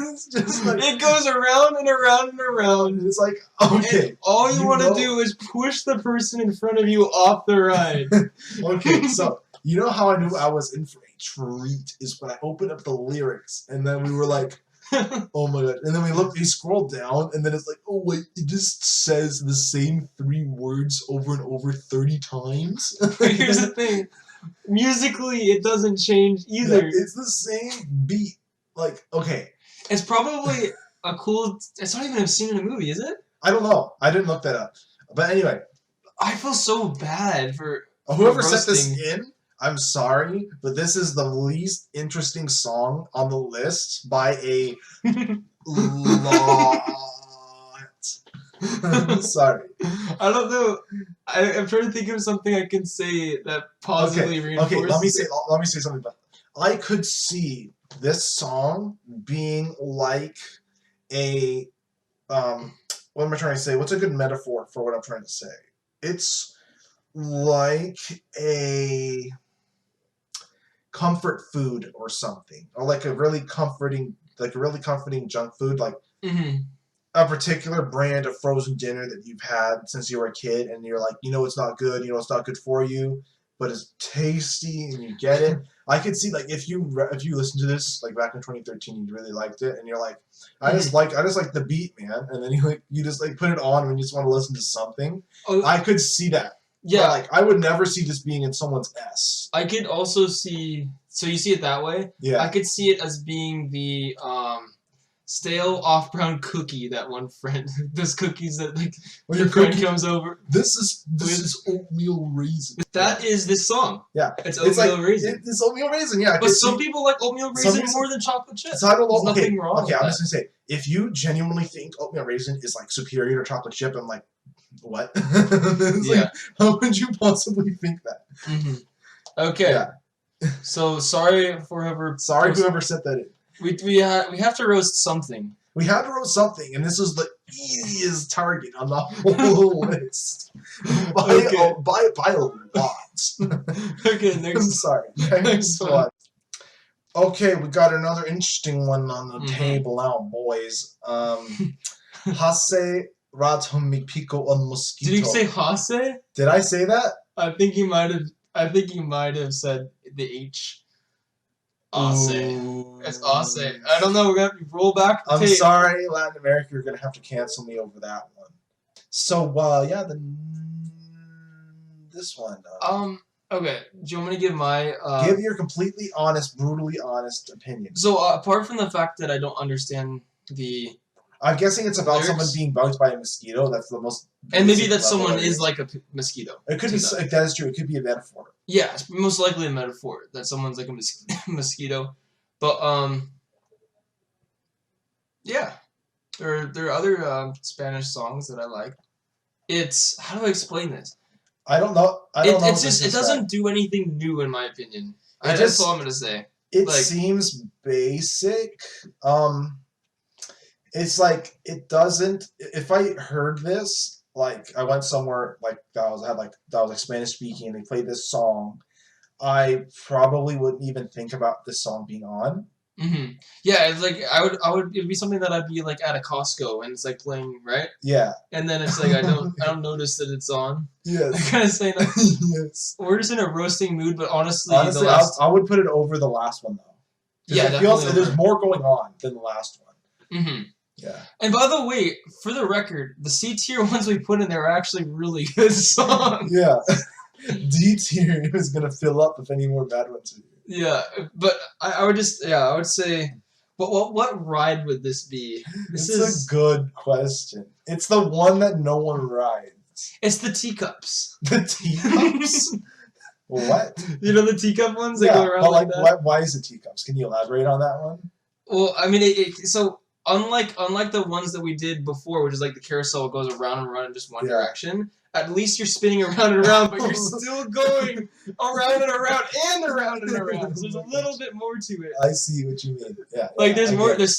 It's just like, it goes around and around and around. It's like, okay. And all you want to do is push the person in front of you off the ride. Okay, so you know how I knew I was in for a treat is when I opened up the lyrics and then we were like, oh my god. And then we scrolled down and then it's like, oh wait, it just says the same 3 words over and over 30 times. Here's the thing. Musically, it doesn't change either. Yeah, it's the same beat. Like, okay. It's probably a cool... It's not even a scene in a movie, is it? I don't know. I didn't look that up. But anyway. I feel so bad for... Whoever set this in, I'm sorry, but this is the least interesting song on the list by a lot. I'm sorry. I don't know. I'm trying to think of something I can say that positively reinforces. Okay, let me say something about that. I could see this song being like a what am I trying to say? What's a good metaphor for what I'm trying to say? It's like a comfort food or something, or like a really comforting junk food, like a particular brand of frozen dinner that you've had since you were a kid, and you're like, you know, it's not good, it's not good for you, but it's tasty, and you get it. I could see like if you listen to this like back in 2013, you really liked it, and you're like, I just like the beat, man, and then you just put it on when you just want to listen to something. I could see that. Yeah, but, like I would never see this being in someone's S. I could also see. So you see it that way? Yeah. I could see it as being the stale off-brown cookie that one friend. Those cookies that your friend comes over. This is oatmeal raisin. That is this song. Yeah, it's oatmeal raisin. It's oatmeal raisin. Yeah, but some people like oatmeal raisin more than chocolate chip. So I don't know. There's nothing wrong. Okay, I'm just gonna say, if you genuinely think oatmeal raisin is like superior to chocolate chip, I'm like, what? Like, how could you possibly think that? Okay. Yeah. So sorry for whoever. Whoever set that in. We have to roast something. We have to roast something, and this is the easiest target on the whole list. By a lot. Okay, next. I'm sorry. Next one. Okay, we got another interesting one on the table now, boys. Hace, Rato, Pico, and Mosquito. Did you say Hace? Did I say that? I think you might have said the H. Hace. It's Hace. I don't know. We're gonna have to roll back the tape. I'm sorry, Latin America. You're gonna have to cancel me over that one. So, yeah, this one. Okay, do you want me to give my... Give your completely honest, brutally honest opinion. So, apart from the fact that I don't understand the... I'm guessing it's about lyrics, someone being bugged by a mosquito. That's the most... And maybe that someone is like a mosquito. It could be... That is true. It could be a metaphor. Yeah, it's most likely a metaphor. That someone's like a mosquito. But, yeah. There are other Spanish songs that I like. It's... How do I explain this? I don't know. It's just... It doesn't do anything new, in my opinion. That's all I'm going to say. It seems basic. It's like, it doesn't... If I heard this, like, I went somewhere, like, that was Spanish speaking, and they played this song, I probably wouldn't even think about this song being on. Mm-hmm. Yeah, it's like, it'd be something that I'd be, like, at a Costco, and it's, like, playing, right? Yeah. And then it's like, I don't notice that it's on. Yes. I kind of say that. Yes. We're just in a roasting mood, but honestly I would put it over the last one, though. Yeah, it feels there's more going on than the last one. Mm-hmm. Yeah. And by the way, for the record, the C tier ones we put in there are actually really good songs. Yeah. D tier is gonna fill up if any more bad ones are here. Yeah, but I would say, what ride would this be? This is a good question. It's the one that no one rides. It's the teacups. The teacups? What? You know the teacup ones that go around like that? Why is it teacups? Can you elaborate on that one? Well, I mean, so unlike the ones that we did before, which is like the carousel goes around and around in just one direction, at least you're spinning around and around, but you're still going around and around and around and around. So there's a little bit more to it. I see what you mean. Yeah. Like there's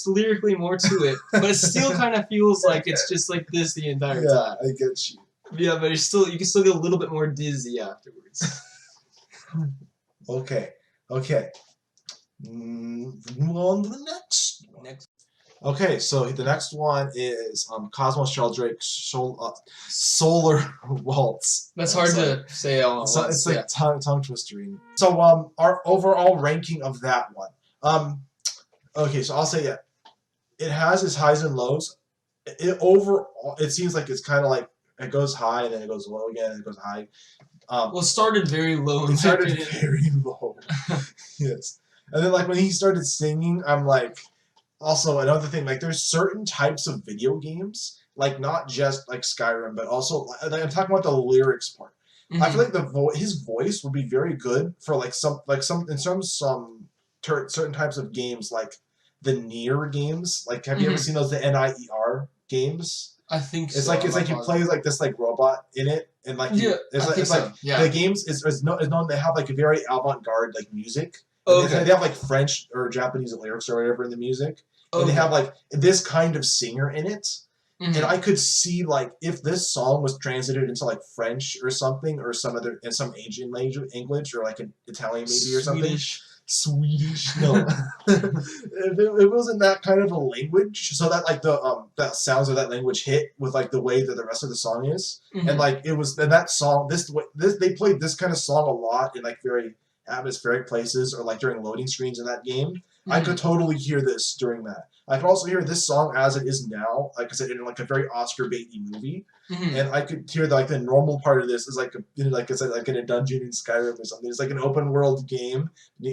lyrically more to it, but it still kind of feels like it's just like this the entire time. Yeah, I get you. Yeah, but you can still get a little bit more dizzy afterwards. Okay. Move on to the next one. Okay, so the next one is Cosmos Sheldrake's Solar Waltz. That's hard to say all at once. It's like tongue twistering. So our overall ranking of that one. Okay, so I'll say it has its highs and lows. It seems like it's kind of like it goes high and then it goes low again and it goes high. Well, it started very low. It started very low. Yes. And then like when he started singing, I'm like, also another thing, like there's certain types of video games, like not just like Skyrim, but also like, I'm talking about the lyrics part. Mm-hmm. I feel like his voice would be very good for certain types of games, like the Nier games. Like, have you ever seen those the NIER games? I think it's like you play like this like robot in it, and like the games is known. They have like a very avant-garde like music. Okay. They have like French or Japanese lyrics or whatever in the music, and they have like this kind of singer in it. Mm-hmm. And I could see like if this song was translated into like French or something or some Asian language or like an Italian maybe or something. Swedish. No. it wasn't that kind of a language, so that like the that sounds of that language hit with like the way that the rest of the song is, and like it was and that song they played this kind of song a lot in like very atmospheric places or like during loading screens in that game. Mm-hmm. I could totally hear this during that. I could also hear this song as it is now, like I said, in like a very Oscar baity movie. Mm-hmm. And I could hear like the normal part of this is like like I said, like in a dungeon in Skyrim or something. It's like an open world game,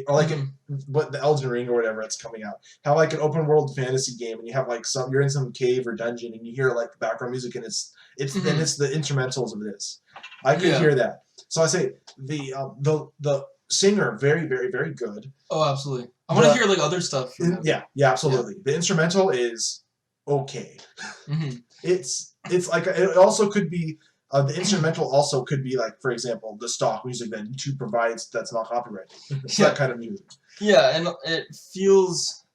or like the Elden Ring or whatever it's coming out. Have like an open world fantasy game, and you have like you're in some cave or dungeon, and you hear like background music, and it's the instrumentals of this. I could hear that. So I say the singer very very very good. Oh, absolutely. I want to hear like other stuff. Yeah, absolutely. Yeah. The instrumental is okay. Mm-hmm. It's like it also could be the instrumental also could be like, for example, the stock music that YouTube provides that's not copyrighted. It's that kind of music. Yeah, and it feels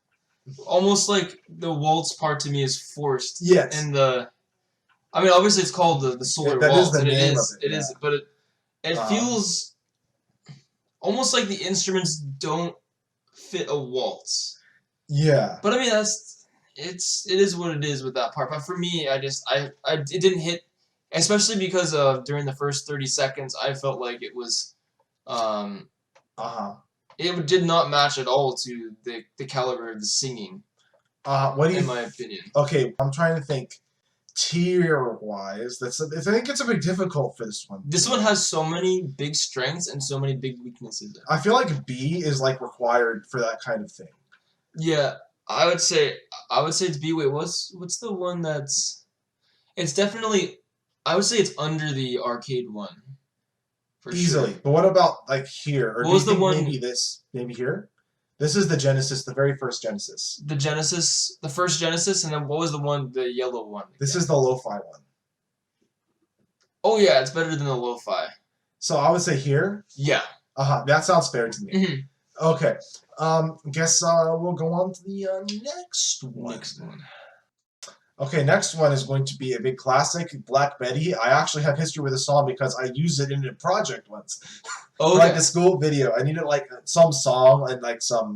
almost like the waltz part to me is forced. Yes. And I mean, obviously it's called the Solar Waltz. That is the name of it. It is, but it feels almost like the instruments don't fit a waltz. Yeah. But I mean it is what it is with that part. But for me, it didn't hit, especially because during the first 30 seconds I felt like it was it did not match at all to the caliber of the singing. In my opinion. Okay, I'm trying to think. tier-wise, I think it's a bit difficult for this one. This one has so many big strengths and so many big weaknesses. I feel like B is like required for that kind of thing. Yeah, I would say it's B. Wait, what's the one that's? It's definitely. I would say it's under the arcade one. For easily, sure. But what about like here? Or what was the one? Maybe here. This is the Genesis, the very first Genesis. The Genesis, the first Genesis, and then what was the one, the yellow one? This is the lo-fi one. Oh yeah, it's better than the lo-fi. So I would say here. Yeah. That sounds fair to me. Mm-hmm. Okay. Guess we'll go on to the next one. Okay, next one is going to be a big classic, Black Betty. I actually have history with the song because I used it in a project once. Oh, okay. Like a school video. I needed like some song and like some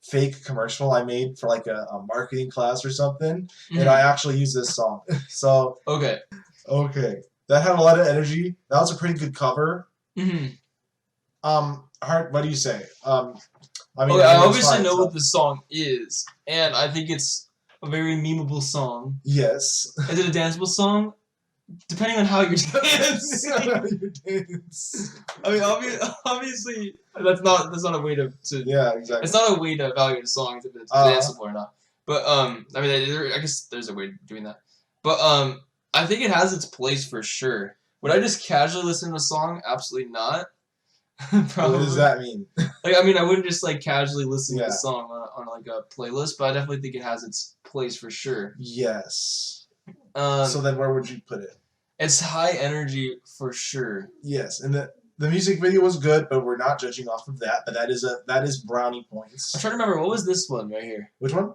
fake commercial I made for like a marketing class or something, and I actually used this song. So okay, that had a lot of energy. That was a pretty good cover. Hart, what do you say? I mean, I obviously know what the song is, and I think it's a very memeable song. Yes. Is it a danceable song? Depending on how you dance. I mean, obviously, that's not a way to. Yeah, exactly. It's not a way to evaluate a song if it's danceable or not. But I mean, I guess there's a way of doing that. But I think it has its place for sure. Would I just casually listen to a song? Absolutely not. Probably. What does that mean? Like, I mean, I wouldn't just like casually listen to a song on like a playlist, but I definitely think it has its place for sure. Yes. So then where would you put it? It's high energy for sure. Yes, and the music video was good, but we're not judging off of that. But that is brownie points. I'm trying to remember, what was this one right here? Which one?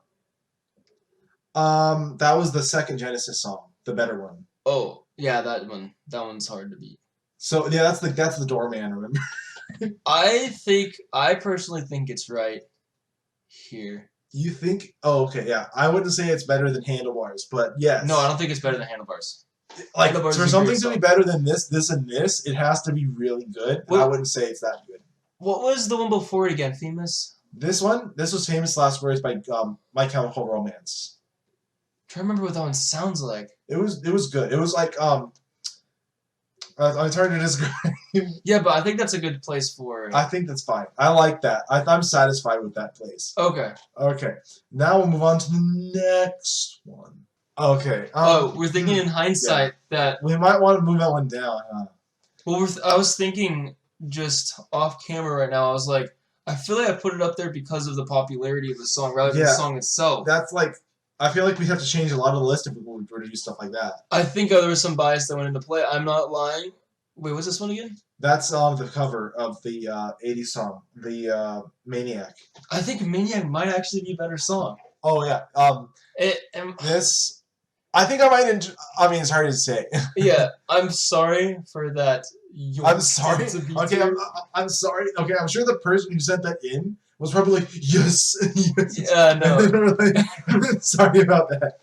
That was the second Genesis song, the better one. Oh yeah, that one. That one's hard to beat. So yeah, that's the doorman. Remember? I personally think it's right here. You think? Oh, okay, yeah. I wouldn't say it's better than Handlebars, but yes. No, I don't think it's better than Handlebars. Like, Handlebars for something to be better than this, and this, it has to be really good. I wouldn't say it's that good. What was the one before it again? Famous? This was Famous Last Words by My Chemical Romance. I'm trying to remember what that one sounds like. It was good. It was like I'm trying to describe. Yeah, but I think that's a good place for it. I think that's fine. I like that. I'm satisfied with that place. Okay. Okay. Now we'll move on to the next one. Okay. We're thinking in hindsight that we might want to move that one down, huh? Well, I was thinking just off camera right now. I was like, I feel like I put it up there because of the popularity of the song rather than the song itself. That's like, I feel like we have to change a lot of the list if we were to do stuff like that. I think there was some bias that went into play. I'm not lying. Wait, what's this one again? That's the cover of the 80s song, the Maniac. I think Maniac might actually be a better song. Oh yeah. This, I think I might. I mean, it's hard to say. Yeah, I'm sorry for that. I'm sorry. Okay, I'm sorry. Okay, I'm sure the person who sent that in was probably like, yes. Yeah, no. Like, sorry about that.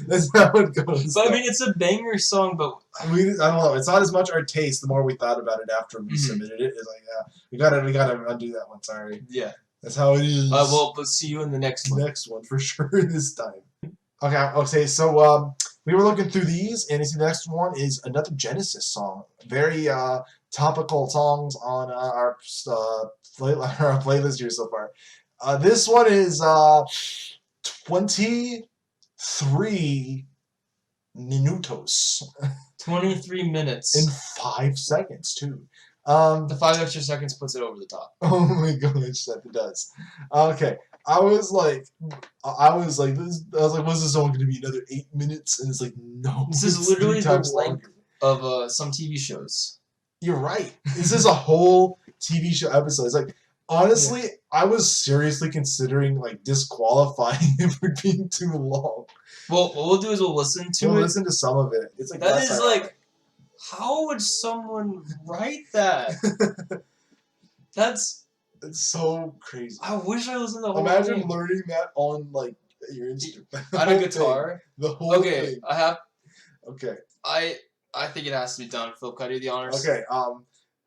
That's not what goes. But I mean, it's a banger song, but I don't know. It's not as much our taste. The more we thought about it after we submitted it, it's like, yeah, we gotta undo that one. Sorry. Yeah. That's how it is. Well, we'll see you in the next one. Next one for sure this time. Okay. So we were looking through these, and the next one is another Genesis song. Very topical songs on our playlist here so far. This one is 23 minutos. 23 minutes. In 5 seconds too. The 5 extra seconds puts it over the top. Oh my gosh, that it does. Okay. I was like, was this song going to be another 8 minutes? And it's like, no. This is literally the length of some TV shows. You're right. This is a whole TV show episode. It's like, honestly, I was seriously considering like disqualifying it for being too long. Well, what we'll do is we'll listen to listen to some of it. It's like that is like, how would someone write that? It's so crazy. I wish I listened to the whole Imagine thing. learning that on like your instrument. On a guitar. The whole thing. Okay. I think it has to be done. Phil, can I do the honors? Okay.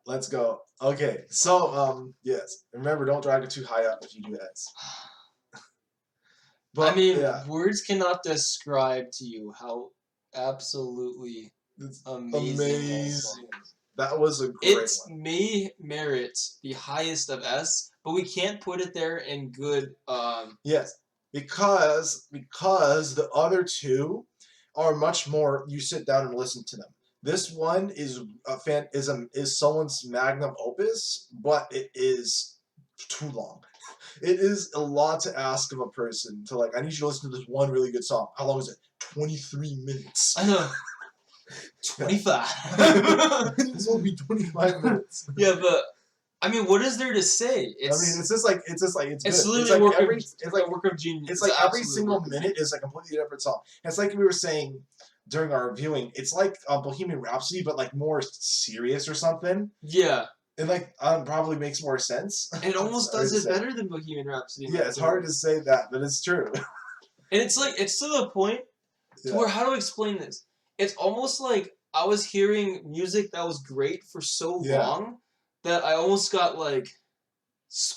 Let's go. Okay. So yes. Remember, don't drag it too high up if you do that. But I mean, words cannot describe to you how absolutely amazing. Amazing. That was a great one. It may merit the highest of S, but we can't put it there in good. Yes, because the other two are much more. You sit down and listen to them. This one is someone's magnum opus, but it is too long. It is a lot to ask of a person to like. I need you to listen to this one really good song. How long is it? 23 minutes. I know. 25. This will be 25 minutes. Yeah, but I mean, what is there to say? It's literally a work of genius. It's like every single minute is a completely different song. It's like we were saying during our viewing. It's like Bohemian Rhapsody, but like more serious or something. Yeah. It like probably makes more sense. It almost does it better than Bohemian Rhapsody. Yeah, it's hard to say that, but it's true. And it's to the point where, how do I explain this? It's almost like I was hearing music that was great for so long that I almost got like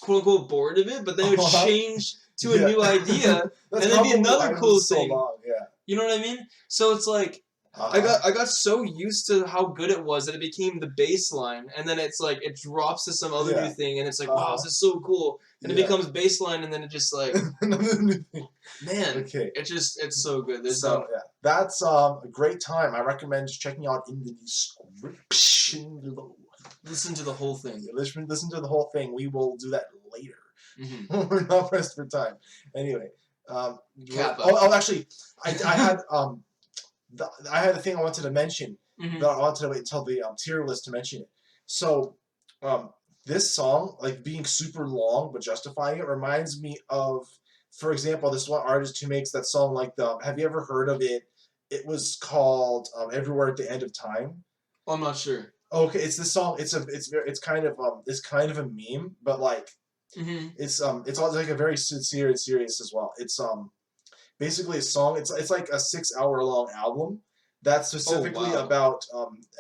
quote unquote bored of it, but then it would change to a new idea and then be another cool thing. You know what I mean? So it's like I got so used to how good it was that it became the baseline, and then it's like it drops to some other new thing, and it's like, wow, this is so cool, and it becomes baseline, and then it just like another new thing. Man, it's so good. That's a great time. I recommend checking out in the description below. Listen to the whole thing. Listen to the whole thing. We will do that later. We're not pressed for time. Anyway, actually, I had I had a thing I wanted to mention, but I wanted to wait until the tier list to mention it. So, this song, like being super long but justifying it, reminds me of, for example, this one artist who makes that song like have you ever heard of it? It was called "Everywhere at the End of Time." Oh, I'm not sure. Okay, it's this song. It's kind of a meme, but like it's also like a very serious as well. It's basically a song. It's like a 6-hour long album that's specifically about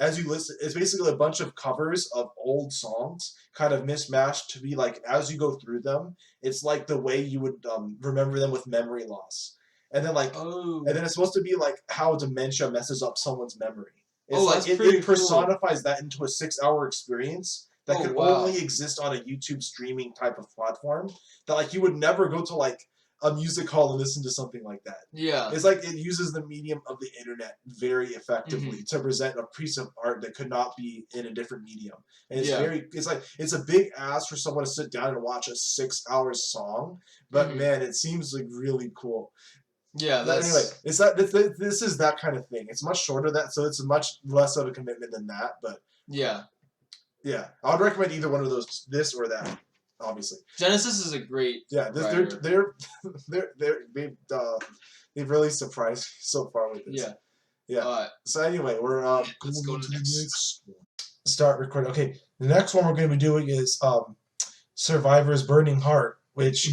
as you listen. It's basically a bunch of covers of old songs, kind of mismatched to be like as you go through them. It's like the way you would remember them with memory loss, and then and then it's supposed to be like how dementia messes up someone's memory. It's it personifies that into a 6-hour experience that could only exist on a YouTube streaming type of platform. That like you would never go to like a music hall and listen to something like that. Yeah. It's like it uses the medium of the internet very effectively to present a piece of art that could not be in a different medium. And it's a big ask for someone to sit down and watch a 6-hour song, but man, it seems like really cool. Yeah, anyway, this is that kind of thing. It's much shorter than that, so it's much less of a commitment than that, but yeah. I would recommend either one of those, this or that. Obviously, Genesis is a great. Yeah, they've really surprised me so far with this. Yeah. So anyway, we're let's go to the next one. Start recording. Okay, the next one we're going to be doing is Survivor's Burning Heart, which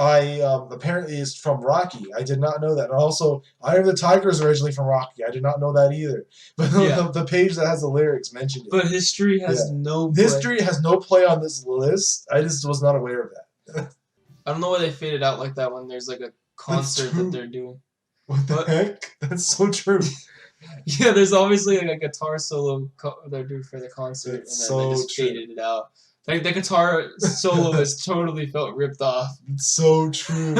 I apparently is from Rocky. I did not know that. And also, Eye of the Tiger is originally from Rocky. I did not know that either. But the page that has the lyrics mentioned it. But history has no play on this list. I just was not aware of that. I don't know why they faded out like that when there's like a concert that they're doing. What the heck? That's so true. Yeah, there's obviously like a guitar solo they're doing for the concert, it's and then they just faded it out. Like, the guitar soloist totally felt ripped off. It's so true.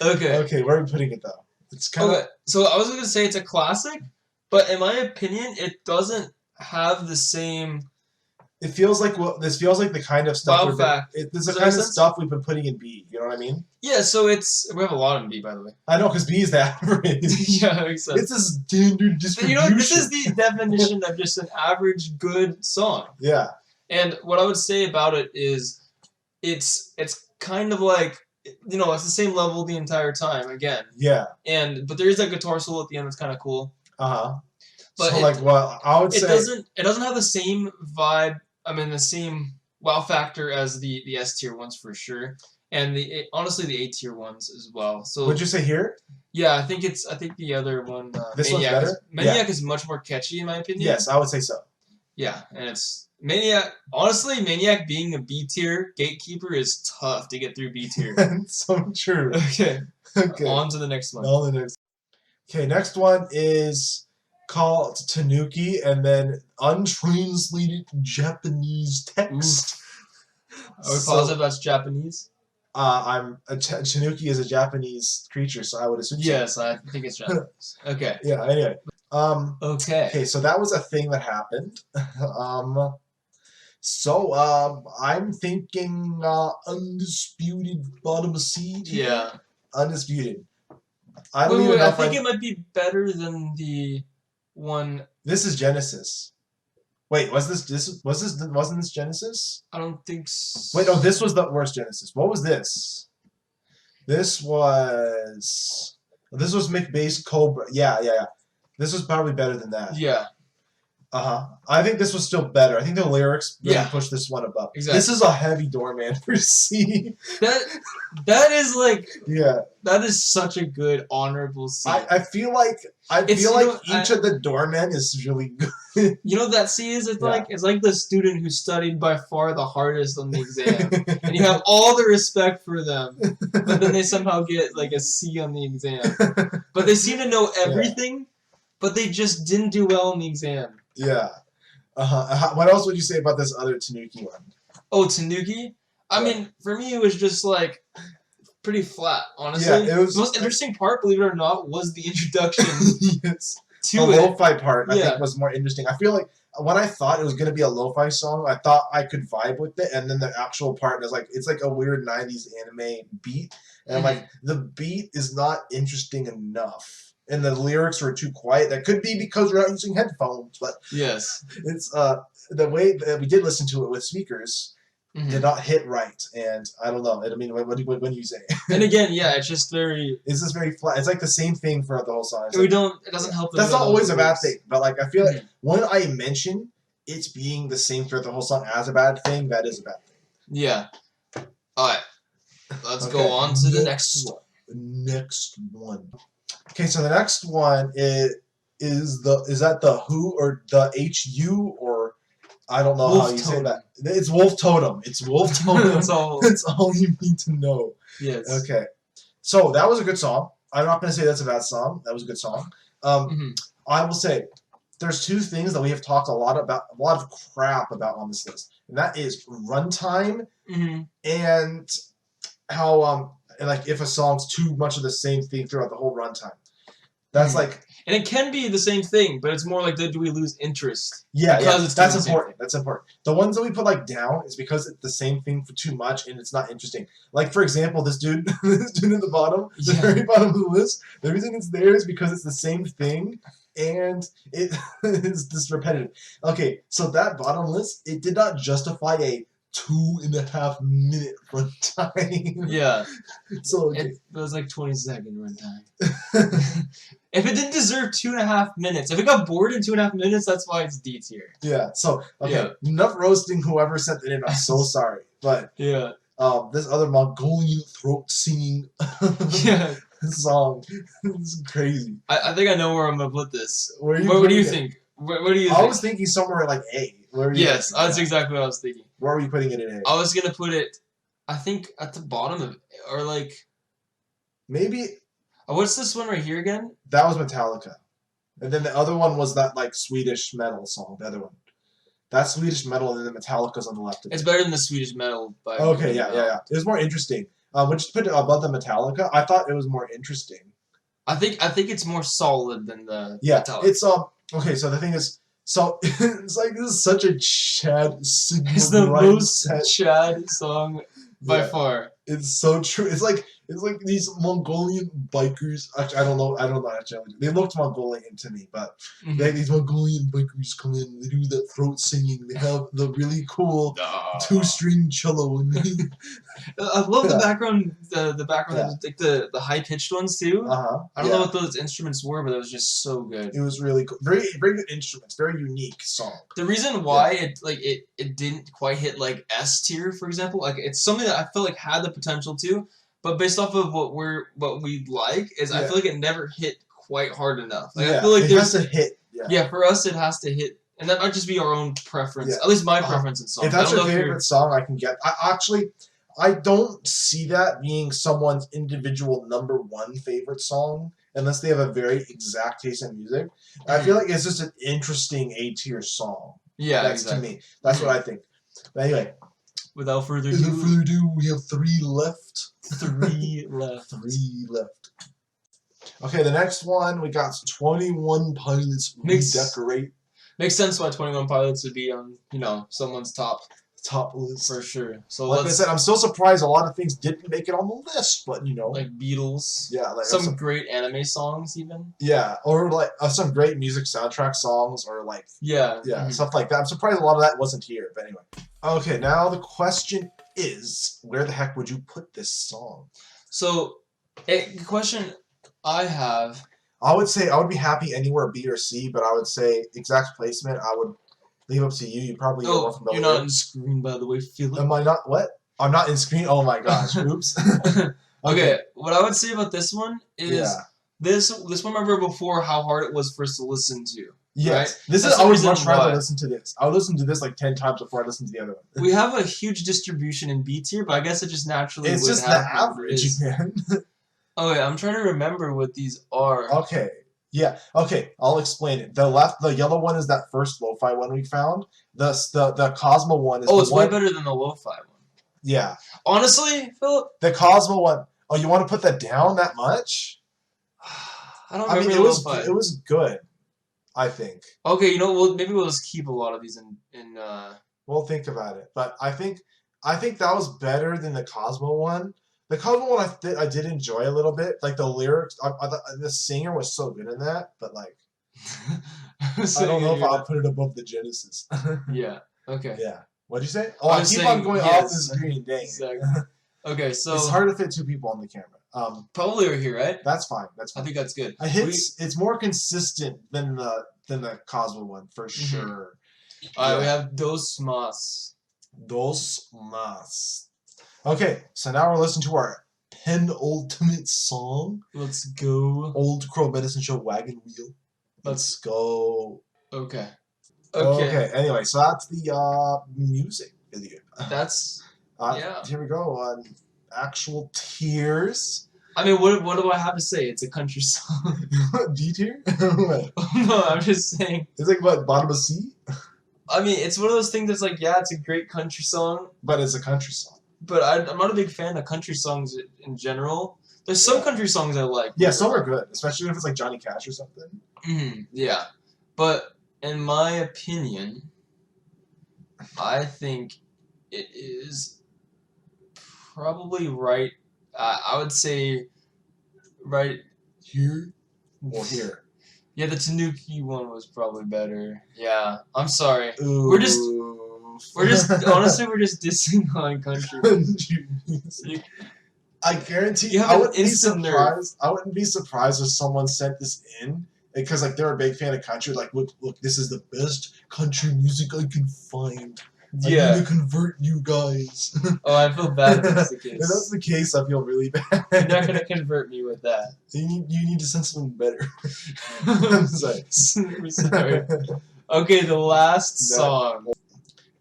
Okay, where are we putting it, though? It's kind of... So I was going to say it's a classic, but in my opinion, it doesn't have the same... It feels like this feels like the kind of stuff... This is the kind of stuff we've been putting in B, you know what I mean? Yeah, so we have a lot in B, by the way. I know, because B is the average. Yeah, that makes sense. It's a standard distribution. You know, this is the definition of just an average good song. Yeah. And what I would say about it is, it's kind of like, you know, it's the same level the entire time again. Yeah. But there is that guitar solo at the end that's kind of cool. But so I would say it doesn't have the same vibe. I mean, the same wow factor as the S tier ones for sure, and honestly the A tier ones as well. So would you say here? Yeah, I think the other one. This one's better. Maniac is much more catchy in my opinion. Yes, I would say so. Yeah, and it's Maniac. Honestly, Maniac being a B tier gatekeeper is tough to get through B tier. So true. Okay. On to the next one. Okay, next one is called Tanuki, and then untranslated Japanese text. Are we positive that's Japanese? Tanuki is a Japanese creature, so I would assume. Yes, so. I think it's Japanese. Okay. Yeah. Anyway. Okay. Okay, so that was a thing that happened. I'm thinking undisputed bottom seed. Yeah. Undisputed. I don't even know. I think it might be better than the one. This is Genesis. Wait, wasn't this Genesis? I don't think so. Wait, no, this was the worst Genesis. What was this? This was McBass Cobra. Yeah. This was probably better than that. Yeah. I think this was still better. I think the lyrics really pushed this one above. Exactly. This is a heavy doorman for C. That is like that is such a good honorable C. I feel like each of the doormen is really good. You know that C is like the student who studied by far the hardest on the exam, and you have all the respect for them, but then they somehow get like a C on the exam. But they seem to know everything, but they just didn't do well in the exam. Yeah. What else would you say about this other Tanuki one? Oh, Tanuki? I mean, for me, it was just like pretty flat, honestly. Yeah, it was the most interesting part, believe it or not, was the introduction yes. to the lo-fi part. I think was more interesting. I feel like when I thought it was gonna be a lo-fi song, I thought I could vibe with it, and then the actual part is like it's like a weird '90s anime beat, and like the beat is not interesting enough. And the lyrics were too quiet. That could be because we're not using headphones, but yes, it's the way that we did listen to it with speakers did not hit right, and I don't know. I mean, what do you say? And again, it's just very. It's just very flat. It's like the same thing throughout the whole song. It doesn't help. That's not always a bad thing, but like I feel like when I mention it's being the same throughout the whole song as a bad thing, that is a bad thing. Yeah. All right. Let's go on to the next one. Next one. Okay, so the next one is that the Who or the HU or I don't know how you say that. It's Wolf Totem. It's Wolf Totem. That's all you need to know. Yes. Okay. So that was a good song. I'm not going to say that's a bad song. That was a good song. I will say there's two things that we have talked a lot of crap about on this list, and that is runtime and how and like if a song's too much of the same thing throughout the whole runtime. That's like, and it can be the same thing, but it's more like do we lose interest? Yeah, that's important. That's important. The ones that we put like down is because it's the same thing for too much and it's not interesting. Like for example, this dude at the bottom, the very bottom of the list. The reason it's there is because it's the same thing and it is just repetitive. Okay, so that bottom list, it did not justify a 2.5 minute runtime. Yeah. So it was like 20-second runtime. If it didn't deserve 2.5 minutes, if it got bored in 2.5 minutes, that's why it's D tier. Yeah. So enough roasting whoever sent it in. I'm so sorry, but this other Mongolian throat singing song is crazy. I think I know where I'm gonna put this. What do you think? What do you think? I was thinking somewhere like A. Yes, that's exactly what I was thinking. Where were you putting it in A? I was gonna put it, I think, at the bottom of it, or like maybe. What's this one right here again? That was Metallica, and then the other one was that like Swedish metal song. The other one, that's Swedish metal, and then Metallica's on the left of it. It's better than the Swedish metal. By okay, yeah. It was more interesting. Would you put it above the Metallica? I thought it was more interesting. I think it's more solid than the Metallica. It's okay. So the thing is. So it's like this is such a Chad signal. It's the most Chad song by far. It's so true. It's like these Mongolian bikers. Actually, I don't know. Actually, they looked Mongolian to me, but these Mongolian bikers come in. They do the throat singing. They have the really cool 2-string cello. I love the background. The background, like the high pitched ones too. I don't know what those instruments were, but it was just so good. It was really cool. Very very good instruments. Very unique song. The reason why it didn't quite hit like S tier, for example, like it's something that I felt like had the potential to, but based off of what we like is I feel like it never hit quite hard enough. Like I feel like it has to hit. Yeah, for us it has to hit, and that might just be our own preference. At least my preference in songs. If that's your favorite song, I can get. I don't see that being someone's individual #1 favorite song. unless they have a very exact taste in music. I feel like it's just an interesting A-tier song. Yeah, that's to me. That's what I think. But anyway, without further ado, we have 3 left. 3 left. 3 left. Okay, the next one we got 21 Pilots Redecorate. Makes sense why 21 Pilots would be on, someone's top list for sure. So like I said, I'm still surprised a lot of things didn't make it on the list, but like Beatles, like some great anime songs even. Yeah, or like some great music soundtrack songs, or like stuff like that. I'm surprised a lot of that wasn't here, but anyway. Okay, now the question is, where the heck would you put this song? So, a question I have. I would say I would be happy anywhere B or C, but I would say exact placement, I would leave up to you. You probably you're not in screen, by the way, Philip. Am I not? What? I'm not in screen? Oh my gosh. Oops. Okay, what I would say about this one is this one, remember before how hard it was for us to listen to. Yes. Right? I would much rather listen to this. I would listen to this like 10 times before I listen to the other one. We have a huge distribution in B tier, but I guess it just naturally it's would just have the average, man. Okay, I'm trying to remember what these are. Okay. Yeah. Okay. I'll explain it. The yellow one is that first lo-fi one we found. The Cosmo one is. Oh, it's way better than the lo-fi one. Yeah. Honestly, Philip. The Cosmo one. Oh, you want to put that down that much? I don't remember. It was good. I think. Okay, maybe we'll just keep a lot of these in. We'll think about it, but I think that was better than the Cosmo one. The Cobra one I did enjoy a little bit. Like the lyrics, the singer was so good in that, but like I don't know if I'll put it above the Genesis. Yeah. Okay. Yeah. What'd you say? Oh, I keep on going off the screen. Dang. Exactly. Okay, so it's hard to fit 2 people on the camera. Probably over here, right? That's fine. That's fine. I think that's good. It's more consistent than the Cosmo one for sure. All right, we have Dos Mas. Dos Mas. Okay, so now we're listening to our penultimate song. Let's go. Old Crow Medicine Show Wagon Wheel. Let's go. Okay. Anyway, so that's the music video. That's Here we go on actual tiers. I mean, what do I have to say? It's a country song. D tier? No, I'm just saying. It's like what, bottom of C? I mean, it's one of those things that's like, yeah, it's a great country song. But it's a country song. But I'm not a big fan of country songs in general. There's some country songs I like. Yeah, some are good, especially if it's like Johnny Cash or something. Yeah. But in my opinion, I think it is probably right. I would say right here or here. Yeah, the Tanuki one was probably better. Yeah, I'm sorry. Ooh. We're just honestly we're just dissing on country music. I guarantee you I wouldn't be surprised. I wouldn't be surprised if someone sent this in because like they're a big fan of country. Like, look, this is the best country music I can find. Yeah. I need to convert you guys. Oh, I feel bad if that's the case. If that's the case, I feel really bad. You're not gonna convert me with that. You need to send something better. I'm sorry. Sorry. Okay, the last song.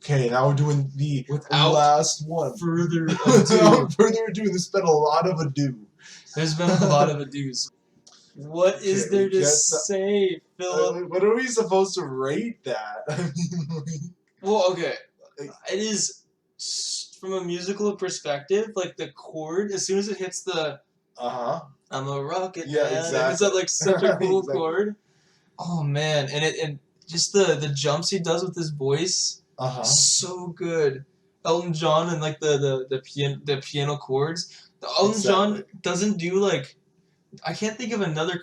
Okay, now we're doing the last one. Further ado. Without further ado, there's been a lot of ado. There's been a lot of ados. What is there to say, Philip? What are we supposed to rate that? I mean, well, okay. It is, from a musical perspective, like the chord, as soon as it hits the I'm a rocket man. Exactly. It's that like such a cool chord. Oh man, and just the jumps he does with his voice, so good. Elton John and like the piano chords. Elton John doesn't do like, I can't think of another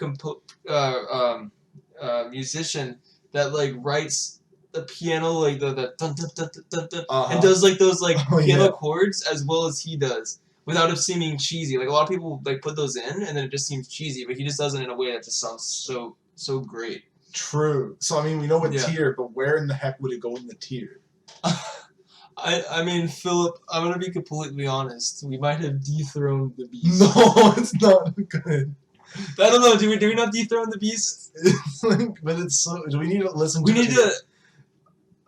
musician that like writes the piano like the dun, dun, dun, dun, dun, and does like those like piano chords as well as he does without it seeming cheesy. Like a lot of people like put those in and then it just seems cheesy, but he just does it in a way that just sounds so great. True. So I mean, we know what tier, but where in the heck would it go in the tier? I mean, Philip, I'm gonna be completely honest. We might have dethroned the beast. No, it's not good. I don't know. Do we not dethrone the beast? It's like, but it's so. Do we need to listen? We need to.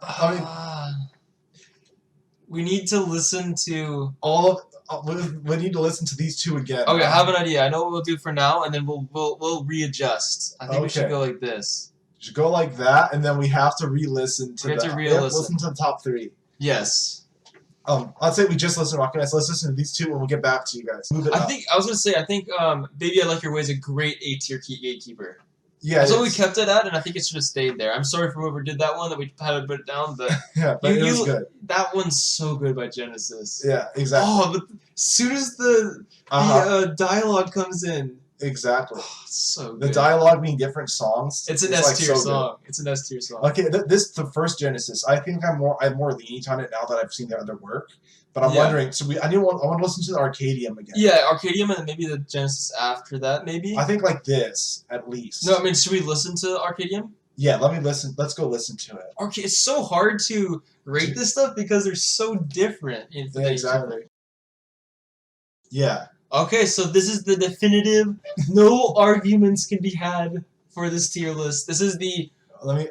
I mean, we need to listen to all we need to listen to these two again. Okay, I have an idea. I know what we'll do for now, and then we'll readjust. I think we should go like this. We should go like that, and then we have to re-listen to listen to the top 3. Yes. I'd say we just listen to Rocket Nights. Let's listen to these two, and we'll get back to you guys. I think Baby I Like Your Way is a great A-tier gatekeeper. Yeah, that's what we kept it at, and I think it should have stayed there. I'm sorry for whoever did that one that we had to put it down, but yeah, but it was good. That one's so good by Genesis. Yeah, exactly. Oh, but as soon as the dialogue comes in. Exactly. Oh, so good. The dialogue being different songs. It's an S-tier song. It's an S-tier song. Okay, the first Genesis. I think I'm more lenient on it now that I've seen their other work. But I'm wondering. So I want to listen to the Arcadium again. Yeah, Arcadium, and then maybe the Genesis after that. Maybe. I think like this at least. No, I mean, should we listen to Arcadium? Yeah, let me listen. Let's go listen to it. Okay, it's so hard to rate this stuff because they're so different. Exactly. Yeah. Okay, so this is the definitive, no arguments can be had for this tier list. This is the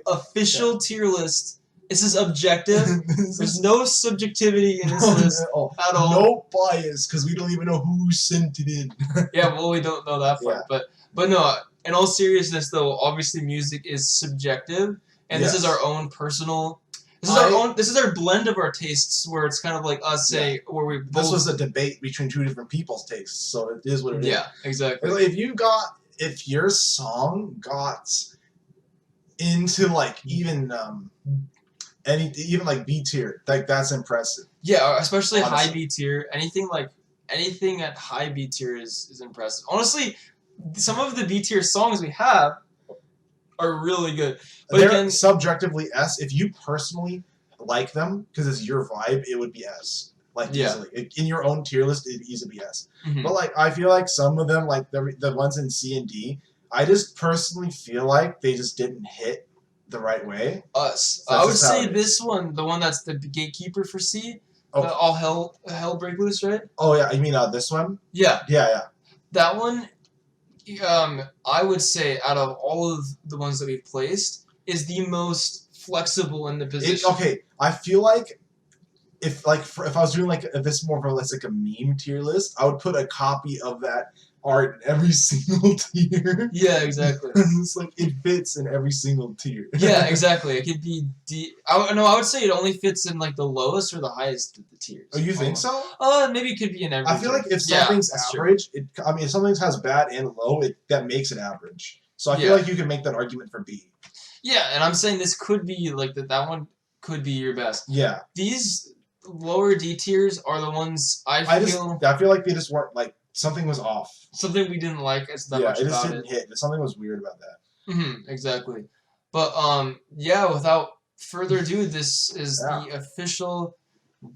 official tier list. This is objective. There's no subjectivity in this list at all. No bias, because we don't even know who sent it in. Yeah, well, we don't know that part. Yeah. But no, in all seriousness, though, obviously music is subjective, and this is our own personal... This is our blend of our tastes, where it's kind of like us saying where we. This was a debate between two different people's tastes, so it is what it is. Yeah, exactly. If your song got into like even like B tier, like that's impressive. Yeah, especially honestly. High B tier. Anything at high B tier is impressive. Honestly, some of the B tier songs we have are really good. But they're again, subjectively S. If you personally like them, because it's your vibe, it would be S. Like easily. In your own tier list, it'd easily be S. Mm-hmm. But like I feel like some of them, like the ones in C and D, I just personally feel like they just didn't hit the right way. So I would say this one, the one that's the gatekeeper for C, All Hell Break Loose, right? Oh yeah, you mean this one? Yeah. Yeah. That one, I would say out of all of the ones that we've placed, is the most flexible in the position. I feel like if I was doing like this more of like a meme tier list, I would put a copy of that art in every single tier. Yeah, exactly. It's like it fits in every single tier. Yeah, exactly. It could be I would say it only fits in like the lowest or the highest of the tiers. Oh, you think so? Maybe it could be in every. I feel like if something's average, if something has bad and low, that makes it average. So I feel like you can make that argument for B. Yeah, and I'm saying this could be like that one could be your best. Yeah. These lower D tiers are the ones I feel like they just weren't like something was off. Something we didn't like as that much about it. Yeah, it just didn't hit. Something was weird about that. Mm-hmm, exactly. But without further ado, this is the official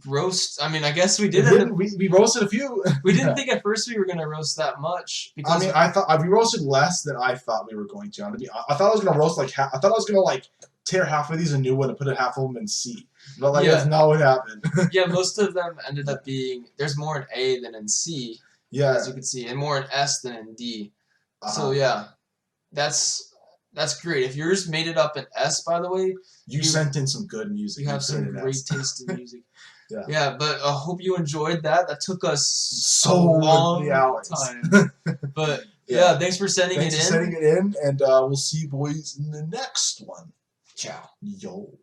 roast. I mean, I guess we did it. We roasted a few. We didn't think at first we were gonna roast that much because I thought we roasted less than I thought we were going to. I thought I was gonna roast like half. I thought I was gonna like tear half of these a new one and put half of them in C. But like that's not what happened. Yeah, most of them ended up being there's more in A than in C. Yeah, as you can see, and more in S than in D. So yeah, that's great. If yours made it up in S, by the way, you sent in some good music. You have some great taste in music. Yeah, but I hope you enjoyed that. That took us so long time. But thanks for sending it in. And we'll see you boys in the next one. Ciao. Yo.